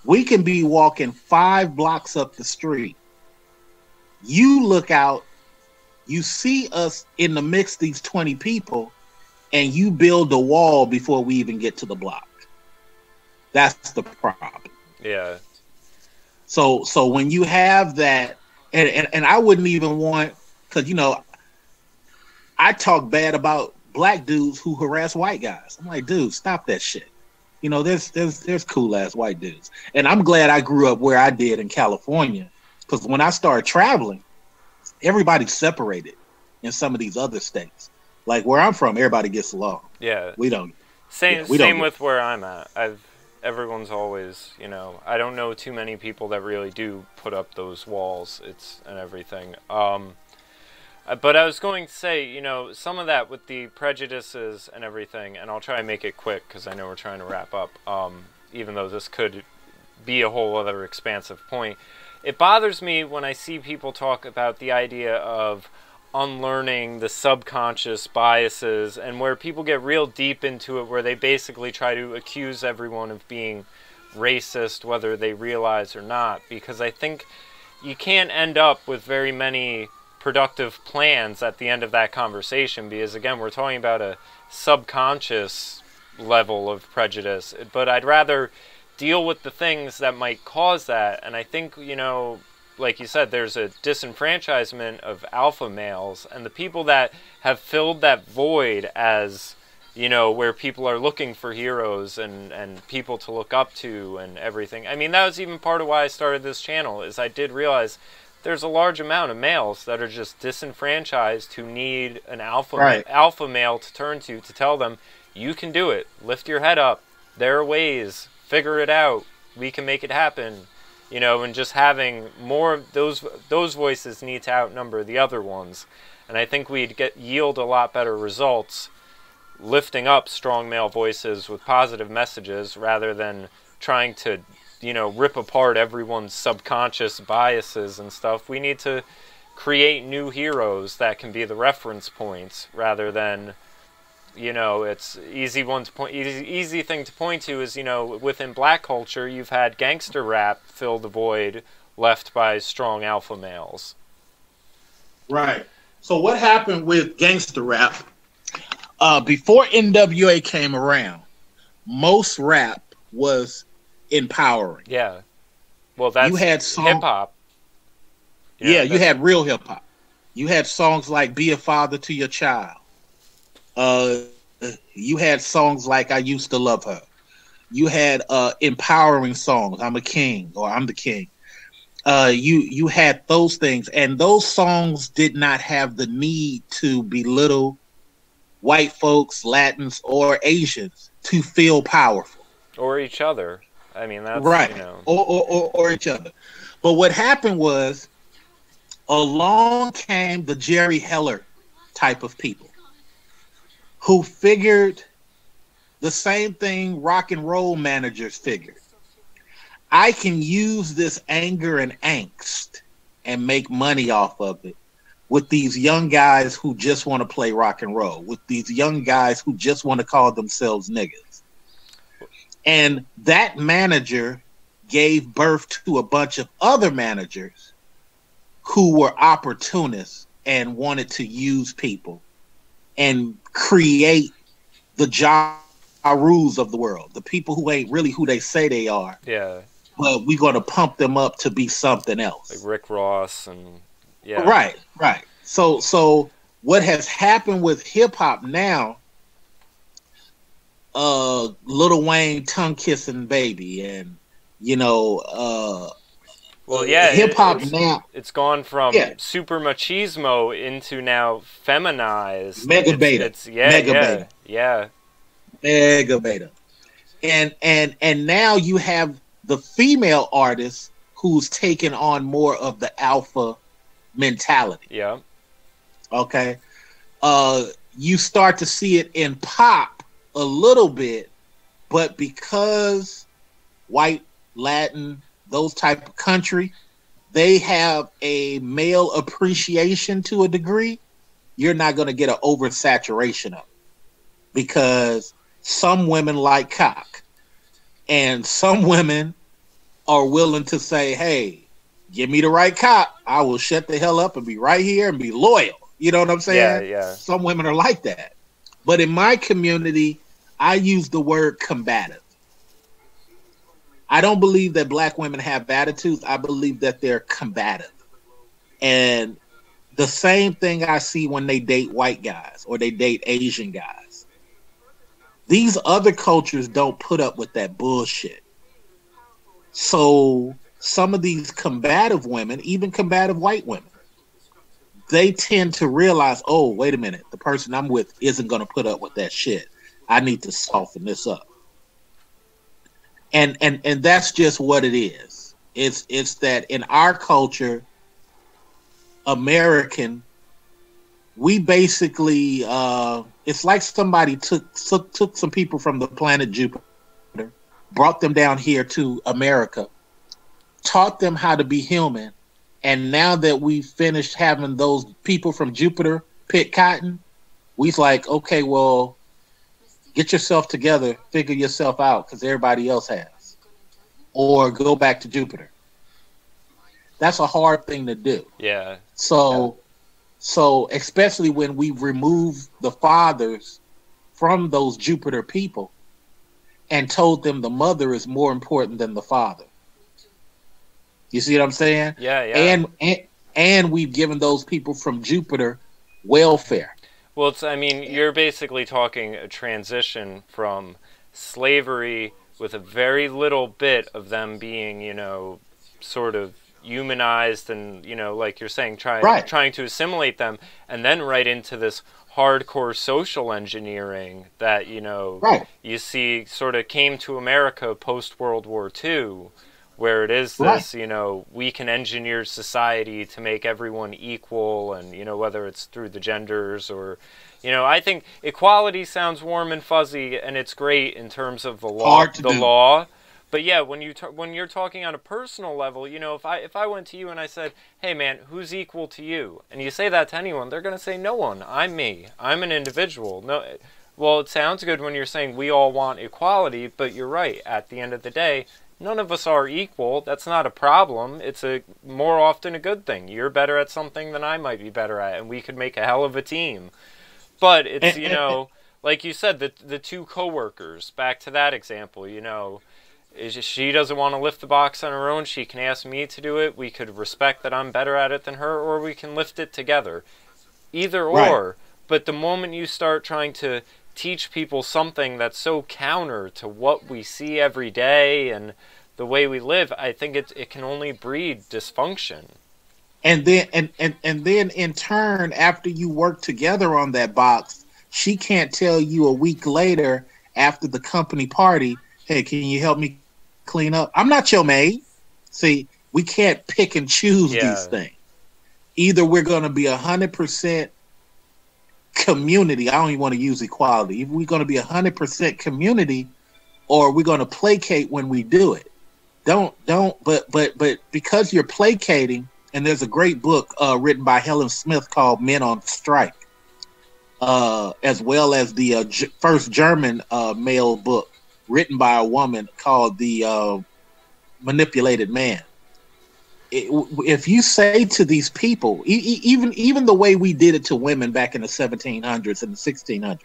Speaker 2: we can be walking 5 blocks up the street. You look out, you see us in the mix of these 20 people, and you build a wall before we even get to the block. That's the problem.
Speaker 1: Yeah.
Speaker 2: So when you have that, and I wouldn't even want, because, you know, I talk bad about black dudes who harass white guys. I'm like, dude, stop that shit. You know, there's cool ass white dudes. And I'm glad I grew up where I did in California, because when I started traveling, everybody's separated in some of these other states. Like where I'm from, everybody gets along.
Speaker 1: Yeah.
Speaker 2: We don't.
Speaker 1: Same with where I'm at. Everyone's always, you know, I don't know too many people that really do put up those walls and everything. But I was going to say, you know, some of that with the prejudices and everything, and I'll try and make it quick because I know we're trying to wrap up, even though this could be a whole other expansive point. It bothers me when I see people talk about the idea of unlearning the subconscious biases, and where people get real deep into it, where they basically try to accuse everyone of being racist, whether they realize or not, because I think you can't end up with very many productive plans at the end of that conversation, because again, we're talking about a subconscious level of prejudice, but I'd rather deal with the things that might cause that. And I think, you know, like you said, there's a disenfranchisement of alpha males, and the people that have filled that void as, you know, where people are looking for heroes and people to look up to and everything. I mean, that was even part of why I started this channel, is I did realize there's a large amount of males that are just disenfranchised who need an alpha male to turn to tell them, you can do it, lift your head up, there are ways, figure it out, we can make it happen. You know, and just having more of those voices need to outnumber the other ones. And I think we'd yield a lot better results lifting up strong male voices with positive messages rather than trying to, rip apart everyone's subconscious biases and stuff. We need to create new heroes that can be the reference points rather than, it's easy thing to point to is, within black culture, you've had gangster rap fill the void left by strong alpha males.
Speaker 2: Right. So what happened with gangster rap? Before NWA came around, most rap was empowering.
Speaker 1: Yeah. Well, that's hip hop.
Speaker 2: Yeah, you had real hip hop. You had songs like "Be a Father to Your Child." You had songs like "I Used to Love Her." You had empowering songs, "I'm a King" or "I'm the King." You had those things, and those songs did not have the need to belittle white folks, Latins, or Asians to feel powerful,
Speaker 1: or each other. I mean, that's
Speaker 2: right, or each other. But what happened was, along came the Jerry Heller type of people who figured the same thing rock and roll managers figured. I can use this anger and angst and make money off of it with these young guys who just want to play rock and roll, with these young guys who just want to call themselves niggas. And that manager gave birth to a bunch of other managers who were opportunists and wanted to use people and create the Ja Rules of the world, the people who ain't really who they say they are.
Speaker 1: Yeah.
Speaker 2: But we're going to pump them up to be something else.
Speaker 1: Like Rick Ross and yeah.
Speaker 2: Right. So what has happened with hip hop now, Lil Wayne tongue kissing baby and hip hop now
Speaker 1: it's gone from super machismo into now feminized.
Speaker 2: Mega beta. Mega beta. And now you have the female artist who's taken on more of the alpha mentality.
Speaker 1: Yeah.
Speaker 2: Okay. You start to see it in pop a little bit, but because white, Latin, those type of country, they have a male appreciation to a degree, you're not going to get an oversaturation of it. Because some women like cock. And some women are willing to say, hey, give me the right cock. I will shut the hell up and be right here and be loyal. You know what I'm saying?
Speaker 1: Yeah.
Speaker 2: Some women are like that. But in my community, I use the word combative. I don't believe that black women have attitudes. I believe that they're combative. And the same thing I see when they date white guys or they date Asian guys. These other cultures don't put up with that bullshit. So some of these combative women, even combative white women, they tend to realize, oh, wait a minute, the person I'm with isn't going to put up with that shit. I need to soften this up. And that's just what it is. It's that in our culture, American, we basically it's like somebody took some people from the planet Jupiter, brought them down here to America, taught them how to be human, and now that we've finished having those people from Jupiter pick cotton, we's like, okay, well, get yourself together, figure yourself out, because everybody else has. Or go back to Jupiter. That's a hard thing to do.
Speaker 1: Yeah.
Speaker 2: So especially when we remove the fathers from those Jupiter people and told them the mother is more important than the father. You see what I'm saying?
Speaker 1: Yeah.
Speaker 2: And we've given those people from Jupiter welfare.
Speaker 1: Well, you're basically talking a transition from slavery with a very little bit of them being, sort of humanized and, like you're saying, trying to assimilate them, and then right into this hardcore social engineering that, you see sort of came to America post-World War II, where it is
Speaker 2: Right.
Speaker 1: this, you know, we can engineer society to make everyone equal, and, you know, whether it's through the genders or, you know, I think equality sounds warm and fuzzy, and it's great in terms of the law.
Speaker 2: Hard to do.
Speaker 1: Law. But yeah, when you're talking on a personal level, you know, if I went to you and I said, "Hey man, who's equal to you?" and you say that to anyone, they're gonna say, "No one. I'm me. I'm an individual." No, well, it sounds good when you're saying we all want equality, but you're right. At the end of the day, none of us are equal. That's not a problem. It's more often a good thing. You're better at something than I might be better at, and we could make a hell of a team. But it's, you know, like you said, the two coworkers. Back to that example, you know. She doesn't want to lift the box on her own. She can ask me to do it. We could respect that I'm better at it than her, or we can lift it together. Either or. Right. But the moment you start trying to teach people something that's so counter to what we see every day and the way we live, I think it can only breed dysfunction.
Speaker 2: And then and then in turn, after you work together on that box, she can't tell you a week later after the company party, "Hey, can you help me clean up?" I'm not your maid. See, we can't pick and choose these things. Either we're going to be 100% community. I don't even want to use equality. Either we're going to be 100% community, or we're going to placate when we do it. But because you're placating, and there's a great book written by Helen Smith called Men on Strike, as well as the first German male book written by a woman called The Manipulated Man. If you say to these people, even the way we did it to women back in the 1700s and the 1600s,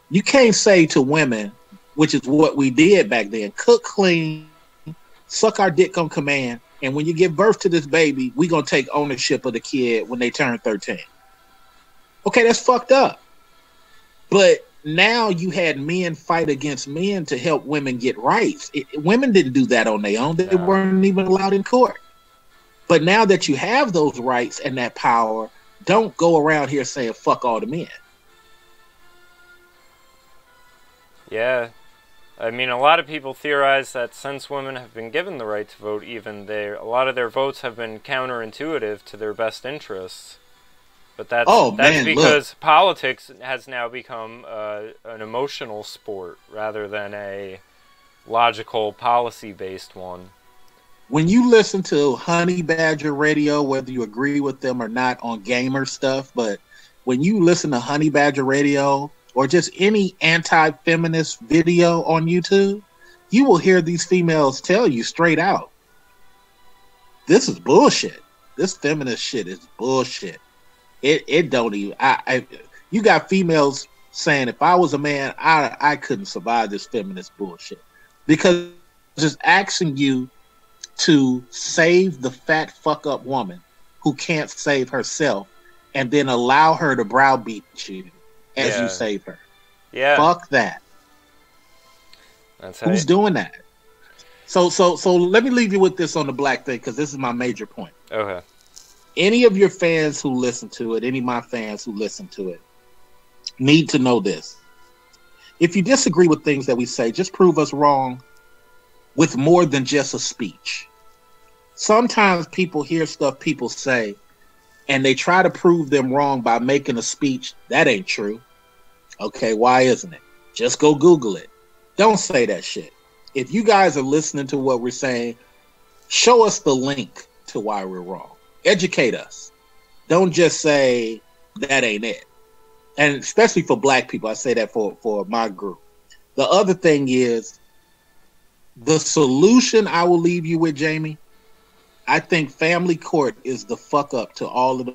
Speaker 2: you can't say to women, which is what we did back then, cook, clean, suck our dick on command, and when you give birth to this baby, we're going to take ownership of the kid when they turn 13. Okay, that's fucked up. But now you had men fight against men to help women get rights. Women didn't do that on their own. They weren't even allowed in court. But now that you have those rights and that power, don't go around here saying fuck all the men.
Speaker 1: Yeah. I mean, a lot of people theorize that since women have been given the right to vote, even a lot of their votes have been counterintuitive to their best interests. But that's because politics has now become an emotional sport rather than a logical, policy-based one.
Speaker 2: When you listen to Honey Badger Radio, whether you agree with them or not on gamer stuff, but when you listen to Honey Badger Radio or just any anti-feminist video on YouTube, you will hear these females tell you straight out, this is bullshit. This feminist shit is bullshit. It don't even. You got females saying, if I was a man, I couldn't survive this feminist bullshit, because just asking you to save the fat fuck up woman who can't save herself, and then allow her to browbeat you as you save her. Yeah, fuck that. Who's doing that? So let me leave you with this on the black thing, because this is my major point.
Speaker 1: Okay.
Speaker 2: Any of your fans who listen to it, any of my fans who listen to it, need to know this. If you disagree with things that we say, just prove us wrong with more than just a speech. Sometimes people hear stuff people say, and they try to prove them wrong by making a speech. That ain't true. Okay, why isn't it? Just go Google it. Don't say that shit. If you guys are listening to what we're saying, show us the link to why we're wrong. Educate us. Don't just say that ain't it. And especially for black people, I say that for my group. The other thing is, the solution I will leave you with, Jamie, I think family court is the fuck up to all of the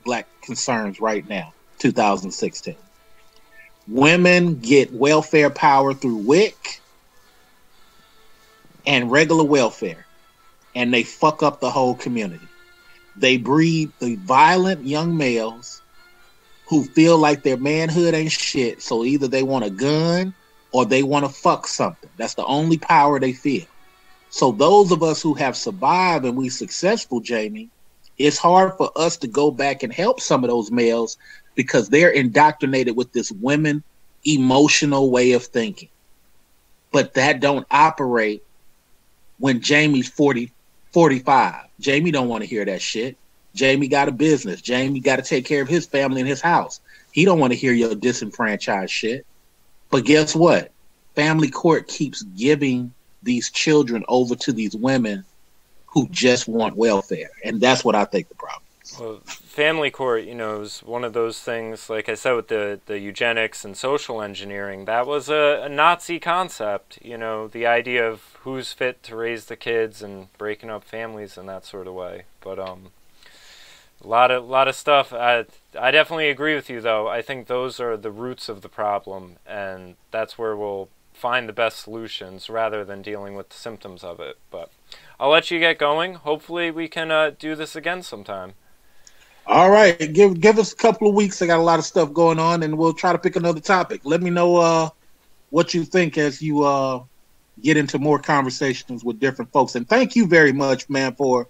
Speaker 2: black concerns right now, 2016. Women get welfare power through WIC and regular welfare, and they fuck up the whole community. They breed the violent young males who feel like their manhood ain't shit, so either they want a gun or they want to fuck something. That's the only power they feel. So those of us who have survived and we successful, Jamie, it's hard for us to go back and help some of those males because they're indoctrinated with this women emotional way of thinking. But that don't operate when Jamie's 40, 45. Jamie don't want to hear that shit. Jamie got a business. Jamie got to take care of his family and his house. He don't want to hear your disenfranchised shit. But guess what? Family court keeps giving these children over to these women who just want welfare. And that's what I think the problem is.
Speaker 1: Well, family court, is one of those things, like I said, with the eugenics and social engineering, that was a Nazi concept, the idea of who's fit to raise the kids and breaking up families in that sort of way. But a lot of stuff. I definitely agree with you, though. I think those are the roots of the problem, and that's where we'll find the best solutions rather than dealing with the symptoms of it. But I'll let you get going. Hopefully we can do this again sometime.
Speaker 2: All right. Give us a couple of weeks. I got a lot of stuff going on, and we'll try to pick another topic. Let me know what you think as you get into more conversations with different folks. And thank you very much, man, for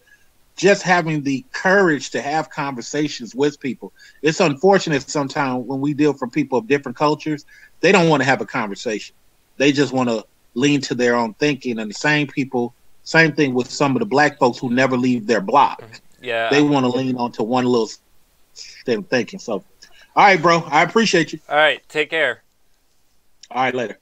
Speaker 2: just having the courage to have conversations with people. It's unfortunate sometimes when we deal from people of different cultures, they don't want to have a conversation. They just want to lean to their own thinking. And the same thing with some of the black folks who never leave their block.
Speaker 1: Yeah.
Speaker 2: They want to lean onto one little thing thinking. So, all right, bro. I appreciate you.
Speaker 1: All right. Take care.
Speaker 2: All right, later.